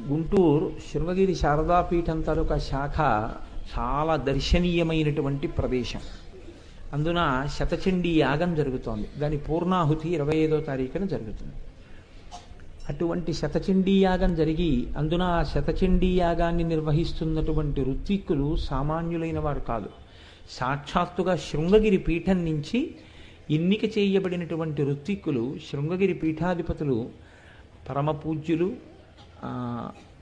గుంటూరు శృంగగిరి శారదాపీఠం తాలూకా శాఖ చాలా దర్శనీయమైనటువంటి ప్రదేశం. అందున శతచండీ యాగం జరుగుతోంది. దాని పూర్ణాహుతి 25వ తారీఖున జరుగుతుంది. అటువంటి శతచండీ యాగం జరిగి అందున ఆ శతచండీ యాగాన్ని నిర్వహిస్తున్నటువంటి ఋత్విక్కులు సామాన్యులైన వారు కాదు. సాక్షాత్తుగా శృంగగిరి పీఠం నుంచి ఎన్నిక చేయబడినటువంటి ఋత్విక్కులు, శృంగగిరి పీఠాధిపతులు, పరమపూజ్యులు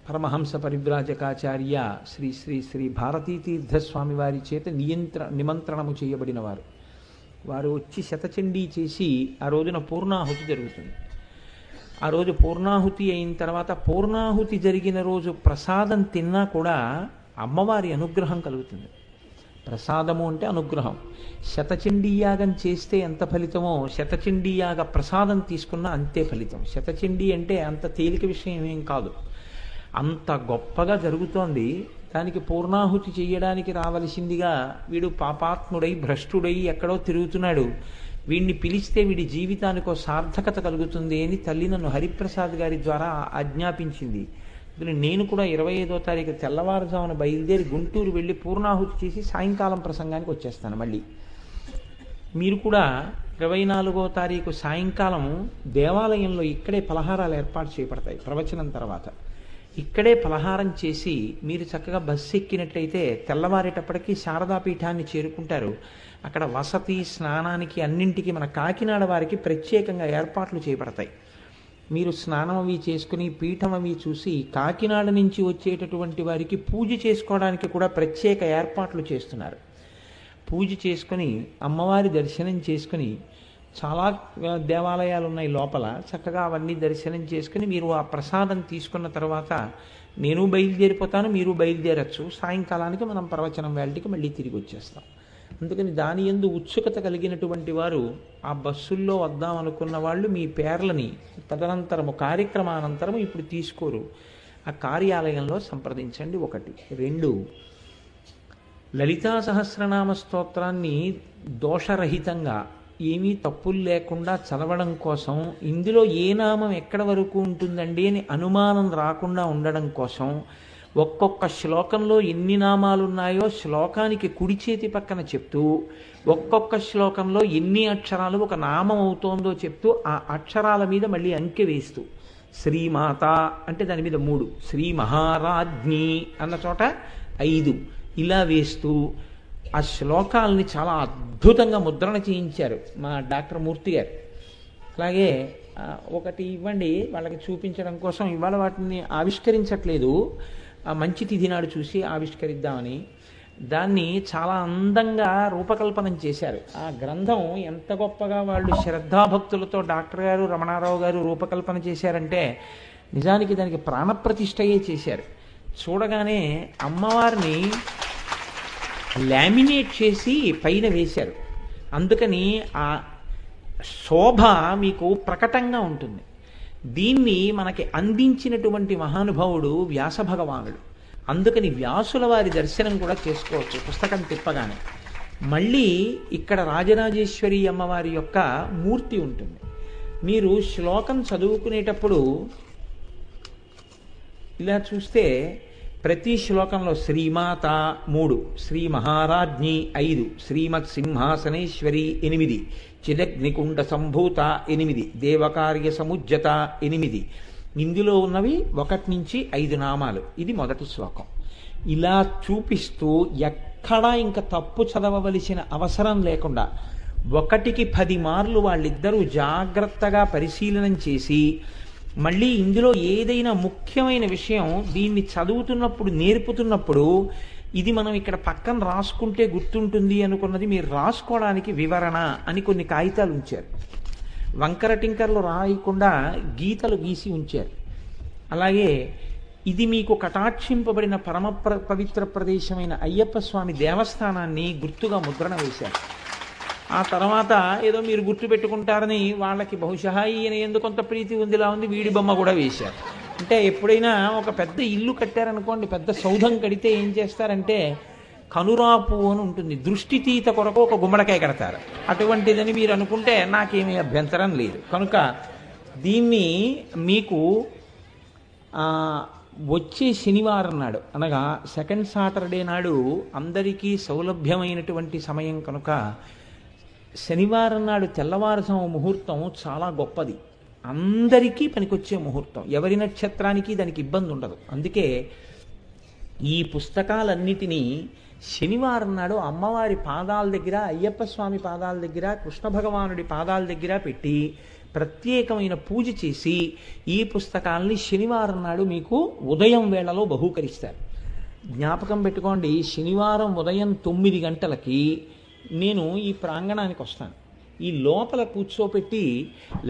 పరమహంస పరివ్రాజకాచార్య శ్రీ శ్రీ శ్రీ భారతీతీర్థస్వామి వారి చేత నిమంత్రణము చేయబడిన వారు. వారు వచ్చి శతచండీ చేసి ఆ రోజున పూర్ణాహుతి జరుగుతుంది. ఆ రోజు పూర్ణాహుతి అయిన తర్వాత పూర్ణాహుతి జరిగిన రోజు ప్రసాదం తిన్నా కూడా అమ్మవారి అనుగ్రహం కలుగుతుంది. ప్రసాదము అంటే అనుగ్రహం. శతచండీ యాగం చేస్తే ఎంత ఫలితమో శతచండీ యాగ ప్రసాదం తీసుకున్నా అంతే ఫలితం. శతచండీ అంటే అంత తేలిక విషయం ఏం కాదు, అంత గొప్పగా జరుగుతోంది. దానికి పూర్ణాహుతి చేయడానికి రావలసిందిగా వీడు పాపాత్ముడై భ్రష్టుడై ఎక్కడో తిరుగుతున్నాడు, వీడిని పిలిస్తే వీడి జీవితానికి సార్థకత కలుగుతుంది అని తల్లి నన్ను హరిప్రసాద్ గారి ద్వారా ఆజ్ఞాపించింది. నేను కూడా 25వ తారీఖు తెల్లవారుజామున బయలుదేరి గుంటూరు వెళ్ళి పూర్ణాహుతి చేసి సాయంకాలం ప్రసంగానికి వచ్చేస్తాను. మళ్ళీ మీరు కూడా 24వ తారీఖు సాయంకాలం దేవాలయంలో ఇక్కడే పలహారాలు ఏర్పాటు చేయబడతాయి. ప్రవచనం తర్వాత ఇక్కడే పలహారం చేసి మీరు చక్కగా బస్సు ఎక్కినట్లయితే తెల్లవారేటప్పటికీ శారదాపీఠాన్ని చేరుకుంటారు. అక్కడ వసతి, స్నానానికి అన్నింటికి మన కాకినాడ వారికి ప్రత్యేకంగా ఏర్పాట్లు చేయబడతాయి. మీరు స్నానం అవి చేసుకుని పీఠం అవి చూసి కాకినాడ నుంచి వచ్చేటటువంటి వారికి పూజ చేసుకోవడానికి కూడా ప్రత్యేక ఏర్పాట్లు చేస్తున్నారు. పూజ చేసుకుని అమ్మవారి దర్శనం చేసుకుని, చాలా దేవాలయాలు ఉన్నాయి లోపల, చక్కగా అవన్నీ దర్శనం చేసుకుని మీరు ఆ ప్రసాదం తీసుకున్న తర్వాత నేను బయలుదేరిపోతాను, మీరు బయలుదేరచ్చు. సాయంకాలానికి మనం ప్రవచనం వేళటికి మళ్ళీ తిరిగి వచ్చేస్తాం. అందుకని దాని యందు ఉత్సుకత కలిగినటువంటి వారు ఆ బస్సుల్లో వద్దాం అనుకున్న వాళ్ళు మీ పేర్లని తదనంతరము కార్యక్రమానంతరము ఇప్పుడు తీసుకోరు, ఆ కార్యాలయంలో సంప్రదించండి. 1. 2, లలితా సహస్రనామ స్తోత్రాన్ని దోషరహితంగా ఏమీ తప్పులు లేకుండా చదవడం కోసం, ఇందులో ఏ నామం ఎక్కడ వరకు ఉంటుందండి అని అనుమానం రాకుండా ఉండడం కోసం ఒక్కొక్క శ్లోకంలో ఎన్ని నామాలు ఉన్నాయో శ్లోకానికి కుడి చేతి పక్కన చెప్తూ, ఒక్కొక్క శ్లోకంలో ఎన్ని అక్షరాలు ఒక నామం అవుతోందో చెప్తూ ఆ అక్షరాల మీద మళ్ళీ అంకె వేస్తూ, శ్రీమాత అంటే దాని మీద 3, శ్రీ మహారాజ్ఞి అన్న చోట 5 ఇలా వేస్తూ ఆ శ్లోకాలని చాలా అద్భుతంగా ముద్రణ చేయించారు మా డాక్టర్ మూర్తి గారు. అలాగే ఒకటి ఇవ్వండి వాళ్ళకి చూపించడం కోసం. ఇవాళ వాటిని ఆవిష్కరించట్లేదు, మంచి తిథి నాడు చూసి ఆవిష్కరిద్దామని. దాన్ని చాలా అందంగా రూపకల్పనం చేశారు. ఆ గ్రంథం ఎంత గొప్పగా వాళ్ళు శ్రద్ధాభక్తులతో డాక్టర్ గారు, రమణారావు గారు రూపకల్పన చేశారంటే నిజానికి దానికి ప్రాణప్రతిష్ఠయే చేశారు. చూడగానే అమ్మవారిని లామినేట్ చేసి పైన వేశారు. అందుకని ఆ శోభ మీకు ప్రకటంగా ఉంటుంది. దీన్ని మనకి అందించినటువంటి మహానుభావుడు వ్యాస భగవానుడు. అందుకని వ్యాసుల వారి దర్శనం కూడా చేసుకోవచ్చు పుస్తకం తిప్పగానే. మళ్ళీ ఇక్కడ రాజరాజేశ్వరి అమ్మవారి యొక్క మూర్తి ఉంటుంది. మీరు శ్లోకం చదువుకునేటప్పుడు ఇలా చూస్తే ప్రతి శ్లోకంలో శ్రీమాత 3, శ్రీ మహారాజ్ఞి 5, శ్రీమత్ సింహాసనేశ్వరి 8, చిదగ్నికుండ సంభూత 8, దేవకార్య సముజ్జత 8. ఇందులో ఉన్నవి 1 నుంచి 5 నామాలు. ఇది మొదటి శ్లోకం. ఇలా చూపిస్తూ ఎక్కడా ఇంకా తప్పు చదవవలసిన అవసరం లేకుండా 1కి 10 మార్లు వాళ్ళిద్దరూ జాగ్రత్తగా పరిశీలనం చేసి, మళ్ళీ ఇందులో ఏదైనా ముఖ్యమైన విషయం దీన్ని చదువుతున్నప్పుడు నేర్పుతున్నప్పుడు ఇది మనం ఇక్కడ పక్కన రాసుకుంటే గుర్తుంటుంది అనుకున్నది మీరు రాసుకోవడానికి వివరణ అని కొన్ని కాగితాలు ఉంచారు. వంకర టింకర్లు రాయకుండా గీతలు గీసి ఉంచారు. అలాగే ఇది మీకు కటాక్షింపబడిన పవిత్ర ప్రదేశమైన అయ్యప్ప స్వామి దేవస్థానాన్ని గుర్తుగా ముద్రణ వేశారు. ఆ తర్వాత ఏదో మీరు గుర్తు పెట్టుకుంటారని వాళ్ళకి బహుశా ఈయన ఎందుకు కొంత ప్రీతి ఉందిలా ఉంది వీడి బొమ్మ కూడా వేశారు. అంటే ఎప్పుడైనా ఒక పెద్ద ఇల్లు కట్టారనుకోండి, పెద్ద సౌధం కడితే ఏం చేస్తారంటే కనురాపు అని ఉంటుంది, దృష్టితీత కొరకు ఒక గుమ్మడికాయ కడతారు. అటువంటిదని మీరు అనుకుంటే నాకేమీ అభ్యంతరం లేదు. కనుక దీన్ని మీకు వచ్చే శనివారం నాడు అనగా సెకండ్ సాటర్డే నాడు అందరికీ సౌలభ్యమైనటువంటి సమయం కనుక శనివారం నాడు తెల్లవారుజాము ముహూర్తం చాలా గొప్పది, అందరికీ పనికొచ్చే ముహూర్తం, ఎవరి నక్షత్రానికి దానికి ఇబ్బంది ఉండదు. అందుకే ఈ పుస్తకాలన్నిటినీ శనివారం నాడు అమ్మవారి పాదాల దగ్గర, అయ్యప్ప స్వామి పాదాల దగ్గర, కృష్ణ భగవానుడి పాదాల దగ్గర పెట్టి ప్రత్యేకమైన పూజ చేసి ఈ పుస్తకాలని శనివారం నాడు మీకు ఉదయం వేళలో బహూకరిస్తారు. జ్ఞాపకం పెట్టుకోండి, శనివారం ఉదయం 9 గంటలకి నేను ఈ ప్రాంగణానికి వస్తాను. ఈ లోపల కూర్చోపెట్టి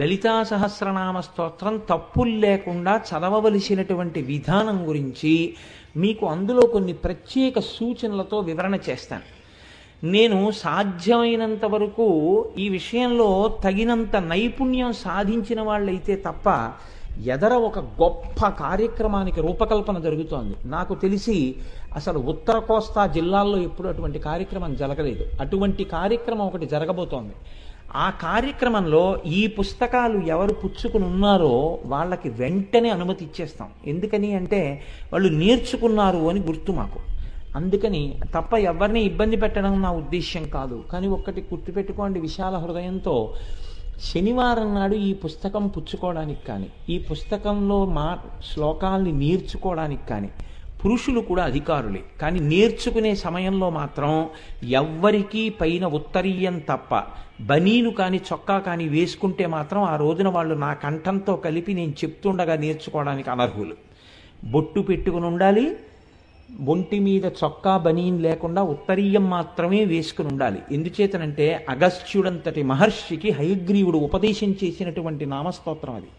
లలితా సహస్రనామ స్తోత్రం తప్పులు లేకుండా చదవవలసినటువంటి విధానం గురించి మీకు అందులో కొన్ని ప్రత్యేక సూచనలతో వివరణ చేస్తాను. నేను సాధ్యమైనంత వరకు ఈ విషయంలో తగినంత నైపుణ్యం సాధించిన వాళ్ళైతే తప్ప ఎదర ఒక గొప్ప కార్యక్రమానికి రూపకల్పన జరుగుతోంది. నాకు తెలిసి అసలు ఉత్తర కోస్తా జిల్లాల్లో ఎప్పుడు అటువంటి కార్యక్రమం జరగలేదు. అటువంటి కార్యక్రమం ఒకటి జరగబోతోంది. ఆ కార్యక్రమంలో ఈ పుస్తకాలు ఎవరు పుచ్చుకుని ఉన్నారో వాళ్ళకి వెంటనే అనుమతి ఇచ్చేస్తాం. ఎందుకని అంటే వాళ్ళు నేర్చుకున్నారు అని గుర్తు మాకు. అందుకని తప్ప ఎవరిని ఇబ్బంది పెట్టడం నా ఉద్దేశ్యం కాదు. కానీ ఒక్కటి గుర్తుపెట్టుకోండి, విశాల హృదయంతో శనివారం నాడు ఈ పుస్తకం పుచ్చుకోవడానికి కానీ, ఈ పుస్తకంలో శ్లోకాల్ని నేర్చుకోవడానికి కానీ పురుషులు కూడా అధికారులే. కానీ నేర్చుకునే సమయంలో మాత్రం ఎవ్వరికీ పైన ఉత్తరీయం తప్ప బనీను కానీ చొక్కా కానీ వేసుకుంటే మాత్రం ఆ రోజున వాళ్ళు నా కంఠంతో కలిపి నేను చెప్తుండగా నేర్చుకోవడానికి అనర్హులు. బొట్టు పెట్టుకుని ఉండాలి, ఒంటి మీద చొక్కా బనీన్ లేకుండా ఉత్తరీయం మాత్రమే వేసుకుని ఉండాలి. ఎందుచేతనంటే అగస్త్యుడంతటి మహర్షికి హయగ్రీవుడు ఉపదేశం చేసినటువంటి నామస్తోత్రం అది.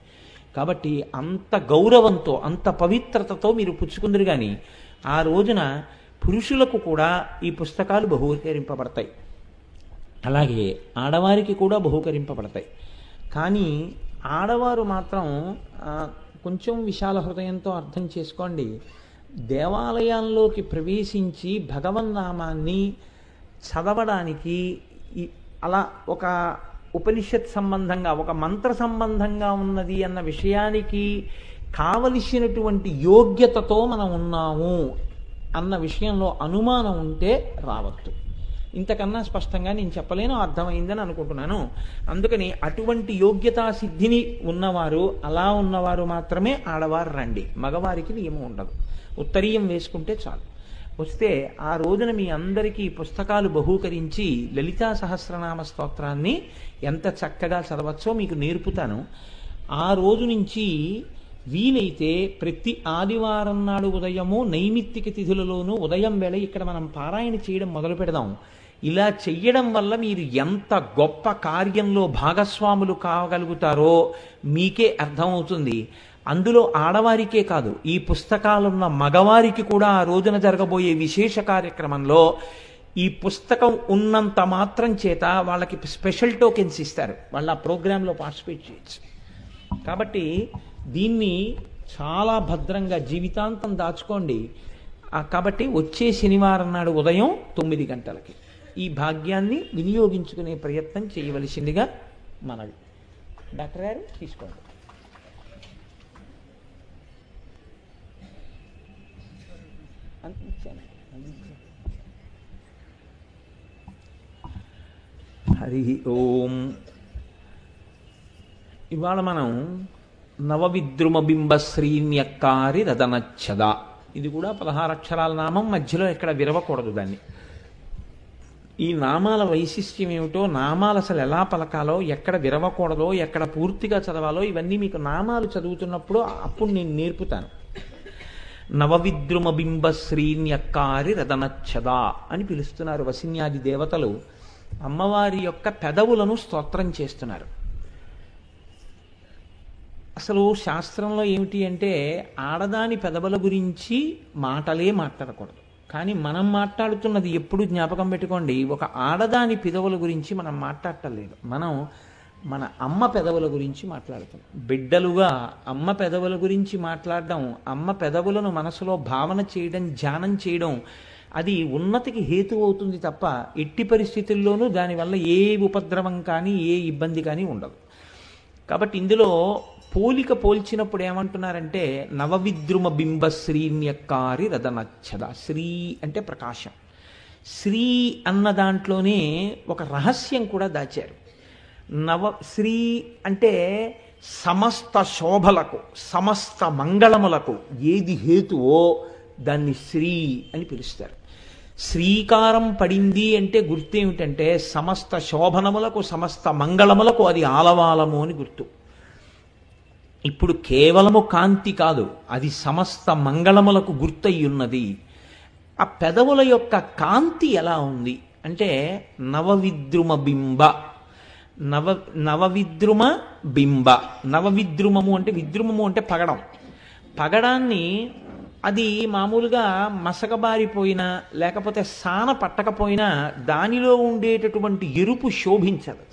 కాబట్టి అంత గౌరవంతో అంత పవిత్రతతో మీరు పుచ్చుకుందరు. కానీ ఆ రోజున పురుషులకు కూడా ఈ పుస్తకాలు బహూకరింపబడతాయి, అలాగే ఆడవారికి కూడా బహూకరింపబడతాయి. కానీ ఆడవారు మాత్రం కొంచెం విశాల హృదయంతో అర్థం చేసుకోండి. దేవాలయాల్లోకి ప్రవేశించి భగవన్నామాన్ని చదవడానికి అలా ఒక ఉపనిషత్ సంబంధంగా ఒక మంత్ర సంబంధంగా ఉన్నది అన్న విషయానికి కావలసినటువంటి యోగ్యతతో మనం ఉన్నాము అన్న విషయంలో అనుమానం ఉంటే రావద్దు. ఇంతకన్నా స్పష్టంగా నేను చెప్పలేను, అర్థమైందని అనుకుంటున్నాను. అందుకని అటువంటి యోగ్యతా సిద్ధిని ఉన్నవారు, అలా ఉన్నవారు మాత్రమే ఆడవారు రండి. మగవారికి నియమం ఉండదు. ఉత్తరీయం వేసుకుంటే చాలు. వస్తే ఆ రోజున మీ అందరికీ పుస్తకాలు బహూకరించి లలితా సహస్రనామ స్తోత్రాన్ని ఎంత చక్కగా చదవచ్చో మీకు నేర్పుతాను. ఆ రోజు నుంచి వీలైతే ప్రతి ఆదివారం నాడు ఉదయము నైమిత్తిక తిథులలోనూ ఉదయం వేళ ఇక్కడ మనం పారాయణ చేయడం మొదలు పెడదాం. ఇలా చెయ్యడం వల్ల మీరు ఎంత గొప్ప కార్యంలో భాగస్వాములు కాగలుగుతారో మీకే అర్థమవుతుంది. అందులో ఆడవారికే కాదు, ఈ పుస్తకాలున్న మగవారికి కూడా ఆ రోజున జరగబోయే విశేష కార్యక్రమంలో ఈ పుస్తకం ఉన్నంత మాత్రం చేత వాళ్ళకి స్పెషల్ టోకెన్స్ ఇస్తారు, వాళ్ళ ఆ ప్రోగ్రాంలో పార్టిసిపేట్ చేయొచ్చు. కాబట్టి దీన్ని చాలా భద్రంగా జీవితాంతం దాచుకోండి. కాబట్టి వచ్చే శనివారం నాడు ఉదయం 9 గంటలకి ఈ భాగ్యాన్ని వినియోగించుకునే ప్రయత్నం చేయవలసిందిగా మనవి. డాక్టర్ గారు తీసుకోండి. హరి ఓం. ఇవాళ మనం నవవిద్రుమబింబ శ్రీన్యక్కారి రదనచ్చద, ఇది కూడా 16 అక్షరాల నామం, మధ్యలో ఎక్కడ విరవకూడదు దాన్ని. ఈ నామాల వైశిష్ట్యం ఏమిటో, నామాలు అసలు ఎలా పలకాలో, ఎక్కడ విరవకూడదో, ఎక్కడ పూర్తిగా చదవాలో, ఇవన్నీ మీకు నామాలు చదువుతున్నప్పుడు అప్పుడు నేను నేర్పుతాను. నవవిద్రుమబింబ శ్రీన్యక్కారి రదనచ్చద అని పిలుస్తున్నారు వసిన్యాది దేవతలు. అమ్మవారి యొక్క పెదవులను స్తోత్రం చేస్తున్నారు. అసలు శాస్త్రంలో ఏమిటి అంటే ఆడదాని పెదవుల గురించి మాటలే మాట్లాడకూడదు. కానీ మనం మాట్లాడుతున్నది ఎప్పుడు జ్ఞాపకం పెట్టుకోండి, ఒక ఆడదాని పెదవుల గురించి మనం మాట్లాడటలేదు. మనం మన అమ్మ పెదవుల గురించి మాట్లాడుతున్నాం. బిడ్డలుగా అమ్మ పెదవుల గురించి మాట్లాడడం, అమ్మ పెదవులను మనసులో భావన చేయడం, ధ్యానం చేయడం, అది ఉన్నతికి హేతు అవుతుంది తప్ప ఎట్టి పరిస్థితుల్లోనూ దానివల్ల ఏ ఉపద్రవం కానీ ఏ ఇబ్బంది కానీ ఉండదు. కాబట్టి ఇందులో పోలిక పోల్చినప్పుడు ఏమంటున్నారంటే నవవిద్రుమ బింబ శ్రీన్యక్కారి రదనచ్చద. శ్రీ అంటే ప్రకాశం. శ్రీ అన్న దాంట్లోనే ఒక రహస్యం కూడా దాచారు. శ్రీ అంటే సమస్త శోభలకు సమస్త మంగళములకు ఏది హేతువో దాన్ని శ్రీ అని పిలుస్తారు. శ్రీకారం పడింది అంటే గుర్తేమిటంటే సమస్త శోభనములకు సమస్త మంగళములకు అది ఆలవాలము అని గుర్తు. ఇప్పుడు కేవలము కాంతి కాదు, అది సమస్త మంగళములకు గుర్తయ్యున్నది. ఆ పెదవుల యొక్క కాంతి ఎలా ఉంది అంటే నవవిద్రుమ బింబ. నవవిద్రుమ బింబ. నవవిద్రుమము అంటే విద్రుమము అంటే పగడం. పగడాన్ని అది మామూలుగా మసకబారిపోయినా లేకపోతే సాన పట్టకపోయినా దానిలో ఉండేటటువంటి ఎరుపు శోభించదు.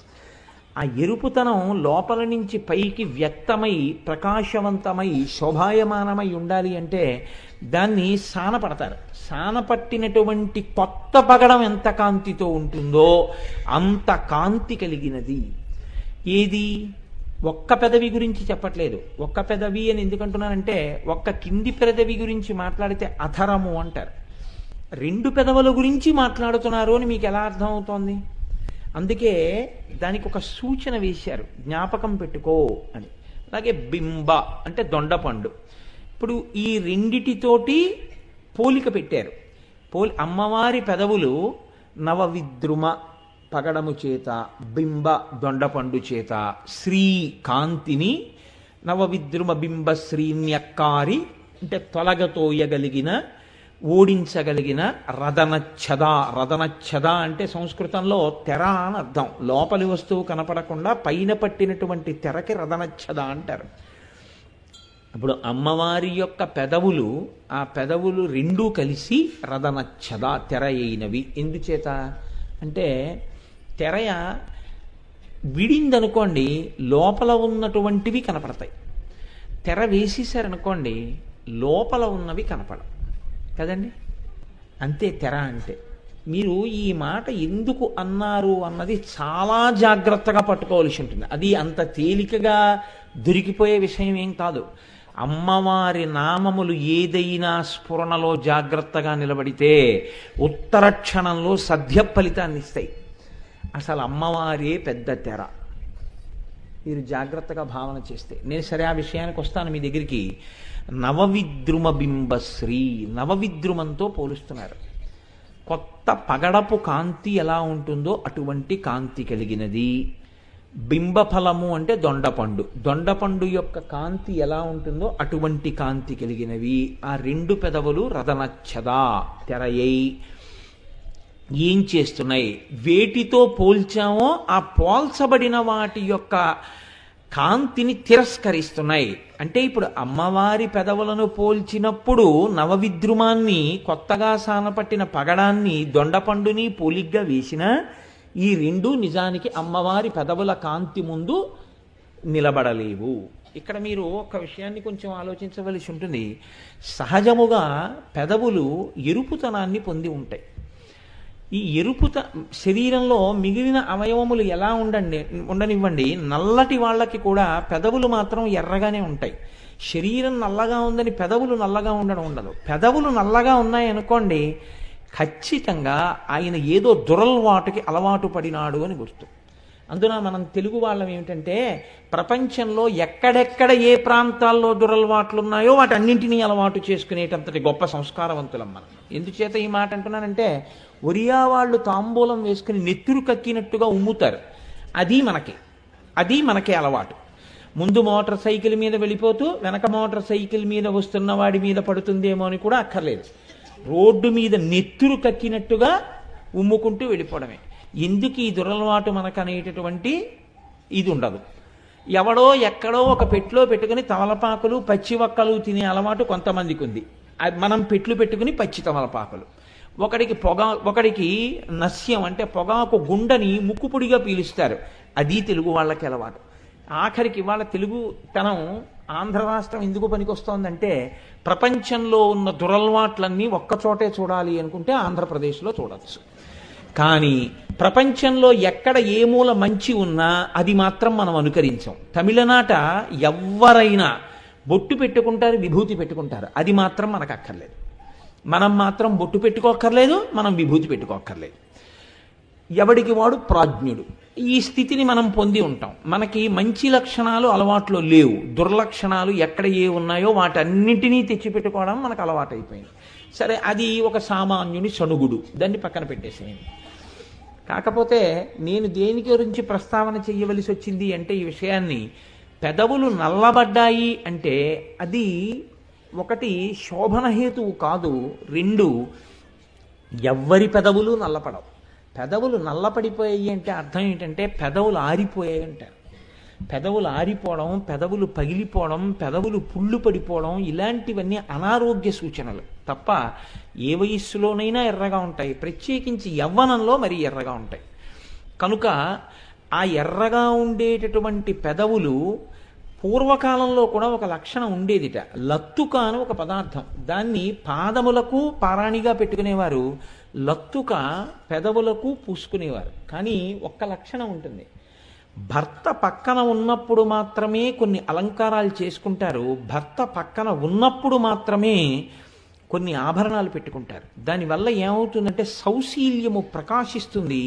ఆ ఎరుపుతనం లోపల నుంచి పైకి వ్యక్తమై ప్రకాశవంతమై శోభాయమానమై ఉండాలి అంటే దాన్ని సానపడతారు. సానపట్టినటువంటి కొత్త పగడం ఎంత కాంతితో ఉంటుందో అంత కాంతి కలిగినది. ఏది? ఒక్క పెదవి గురించి చెప్పట్లేదు. ఒక్క పెదవి అని ఎందుకంటున్నానంటే ఒక్క కింది పెదవి గురించి మాట్లాడితే అధరము అంటారు. రెండు పెదవుల గురించి మాట్లాడుతున్నారు అని మీకు ఎలా అర్థమవుతోంది? అందుకే దానికి ఒక సూచన వేశారు, జ్ఞాపకం పెట్టుకో అని. అలాగే బింబ అంటే దొండపండు. ఇప్పుడు ఈ రెండిటితోటి పోలిక పెట్టారు. అమ్మవారి పెదవులు నవవిద్రుమ పగడము చేత, బింబ దొండపండు చేత శ్రీ కాంతిని నవవిద్రుమ బింబ శ్రీన్యక్కారి అంటే తొలగతోయగలిగిన, ఓడించగలిగిన రదనచ్చద. రదనచ్చద అంటే సంస్కృతంలో తెర అని అర్థం. లోపలి వస్తువు కనపడకుండా పైన పట్టినటువంటి తెరకి రదనచ్చద అంటారు. ఇప్పుడు అమ్మవారి యొక్క పెదవులు, ఆ పెదవులు రెండూ కలిసి రదనచ్చద తెర అయినవి. ఎందుచేత అంటే తెరయ విడిందనుకోండి లోపల ఉన్నటువంటివి కనపడతాయి. తెర వేసేసారనుకోండి లోపల ఉన్నవి కనపడవు కదండి. అంతే తెర అంటే. మీరు ఈ మాట ఎందుకు అన్నారు అన్నది చాలా జాగ్రత్తగా పట్టుకోవాల్సి ఉంటుంది. అది అంత తేలికగా దొరికిపోయే విషయం ఏం కాదు. అమ్మవారి నామములు ఏదైనా స్ఫురణలో జాగ్రత్తగా నిలబడితే ఉత్తర క్షణంలో సద్య ఫలితాన్ని ఇస్తాయి. అసలు అమ్మవారే పెద్ద తెర. మీరు జాగ్రత్తగా భావన చేస్తే నేను సరే ఆ విషయానికి వస్తాను మీ దగ్గరికి. నవవిద్రుమ బింబశ్రీ, నవవిద్రుమంతో పోలుస్తున్నారు. కొత్త పగడపు కాంతి ఎలా ఉంటుందో అటువంటి కాంతి కలిగినది. బింబఫలము అంటే దొండపండు, దొండపండు యొక్క కాంతి ఎలా ఉంటుందో అటువంటి కాంతి కలిగినవి. ఆ రెండు పెదవులు రదనచ్చదా తెరయై ఏం చేస్తున్నాయి? వేటితో పోల్చామో ఆ పోల్చబడిన వాటి యొక్క కాంతిని తిరస్కరిస్తున్నాయి. అంటే ఇప్పుడు అమ్మవారి పెదవులను పోల్చినప్పుడు నవవిద్రుమాన్ని, కొత్తగా సానపట్టిన పగడాన్ని, దొండపండుని పోలిగ్గా వేసినా ఈ రెండు నిజానికి అమ్మవారి పెదవుల కాంతి ముందు నిలబడలేవు. ఇక్కడ మీరు ఒక విషయాన్ని కొంచెం ఆలోచించవలసి ఉంటుంది. సహజముగా పెదవులు ఎరుపుతనాన్ని పొంది ఉంటాయి. ఈ శరీరంలో మిగిలిన అవయవములు ఎలా ఉండనివ్వండి, నల్లటి వాళ్ళకి కూడా పెదవులు మాత్రం ఎర్రగానే ఉంటాయి. శరీరం నల్లగా ఉందని పెదవులు నల్లగా ఉండడం ఉండదు. పెదవులు నల్లగా ఉన్నాయనుకోండి ఖచ్చితంగా ఆయన ఏదో దురలవాటుకి అలవాటు పడినాడు అని గుర్తు. అందున మనం తెలుగు వాళ్ళం ఏమిటంటే ప్రపంచంలో ఎక్కడెక్కడ ఏ ప్రాంతాల్లో దురలవాట్లు ఉన్నాయో వాటన్నింటినీ అలవాటు చేసుకునేటంతటి గొప్ప సంస్కారవంతులం మనం. ఎందుచేత ఈ మాట అంటున్నానంటే ఒరియా వాళ్ళు తాంబూలం వేసుకుని నెత్తురు కక్కినట్టుగా ఉమ్ముతారు. అది మనకే అలవాటు. ముందు మోటార్ సైకిల్ మీద వెళ్ళిపోతూ వెనక మోటార్ సైకిల్ మీద వస్తున్న వాడి మీద పడుతుందేమో అని కూడా అక్కర్లేదు. రోడ్డు మీద నెత్తురు కక్కినట్టుగా ఉమ్ముకుంటూ వెళ్ళిపోవడమే. ఎందుకు ఈ దురలవాటు మనకు అనేటటువంటి ఇది ఉండదు. ఎవడో ఎక్కడో ఒక పెట్టులో పెట్టుకుని తమలపాకులు పచ్చి వక్కలు తినే అలవాటు కొంతమందికి ఉంది. మనం పెట్లు పెట్టుకుని పచ్చి తమలపాకులు. ఒకడికి నస్యం అంటే పొగాకు గుండని ముక్కుపుడిగా పీలుస్తారు. అది తెలుగు వాళ్ళకి అలవాటు. ఆఖరికి వాళ్ళ తెలుగుతనం ఆంధ్ర రాష్ట్రం ఎందుకు పనికొస్తోందంటే ప్రపంచంలో ఉన్న దురలవాట్లన్నీ ఒక్కచోటే చూడాలి అనుకుంటే ఆంధ్రప్రదేశ్లో చూడవచ్చు. కానీ ప్రపంచంలో ఎక్కడ ఏ మూల మంచి ఉన్నా అది మాత్రం మనం అనుకరించాం. తమిళనాట ఎవ్వరైనా బొట్టు పెట్టుకుంటారు, విభూతి పెట్టుకుంటారు, అది మాత్రం మనకు అక్కర్లేదు. మనం మాత్రం బొట్టు పెట్టుకోక్కర్లేదు, మనం విభూతి పెట్టుకోక్కర్లేదు. ఎవడికి వాడు ప్రాజ్ఞుడు. ఈ స్థితిని మనం పొంది ఉంటాం. మనకి మంచి లక్షణాలు అలవాట్లో లేవు, దుర్లక్షణాలు ఎక్కడ ఏ ఉన్నాయో వాటన్నింటినీ తెచ్చిపెట్టుకోవడం మనకు అలవాటైపోయింది. సరే, అది ఒక సామాన్యుని సణుగుడు, దాన్ని పక్కన పెట్టేసేయండి. కాకపోతే నేను దేని గురించి ప్రస్తావన చెయ్యవలసి వచ్చింది అంటే, ఈ విషయాన్ని పెదవులు నల్లబడ్డాయి అంటే అది ఒకటి శోభనహేతువు కాదు, రెండు ఎవ్వరి పెదవులు నల్లపడవు. పెదవులు నల్లపడిపోయాయి అంటే అర్థం ఏంటంటే పెదవులు ఆరిపోయాయి అంటారు. పెదవులు ఆరిపోవడం, పెదవులు పగిలిపోవడం, పెదవులు పుళ్ళు పడిపోవడం, ఇలాంటివన్నీ అనారోగ్య సూచనలు తప్ప ఏ వయస్సులోనైనా ఎర్రగా ఉంటాయి, ప్రత్యేకించి యవ్వనంలో మరీ ఎర్రగా ఉంటాయి. కనుక ఆ ఎర్రగా ఉండేటటువంటి పెదవులు పూర్వకాలంలో కూడా ఒక లక్షణం ఉండేదిట. లత్తుక అని ఒక పదార్థం, దాన్ని పాదములకు పారాణిగా పెట్టుకునేవారు, లత్తుక పెదవులకు పూసుకునేవారు. కానీ ఒక్క లక్షణం ఉంటుంది, భర్త పక్కన ఉన్నప్పుడు మాత్రమే కొన్ని అలంకారాలు చేసుకుంటారు, భర్త పక్కన ఉన్నప్పుడు మాత్రమే కొన్ని ఆభరణాలు పెట్టుకుంటారు. దానివల్ల ఏమవుతుందంటే సౌశీల్యము ప్రకాశిస్తుంది,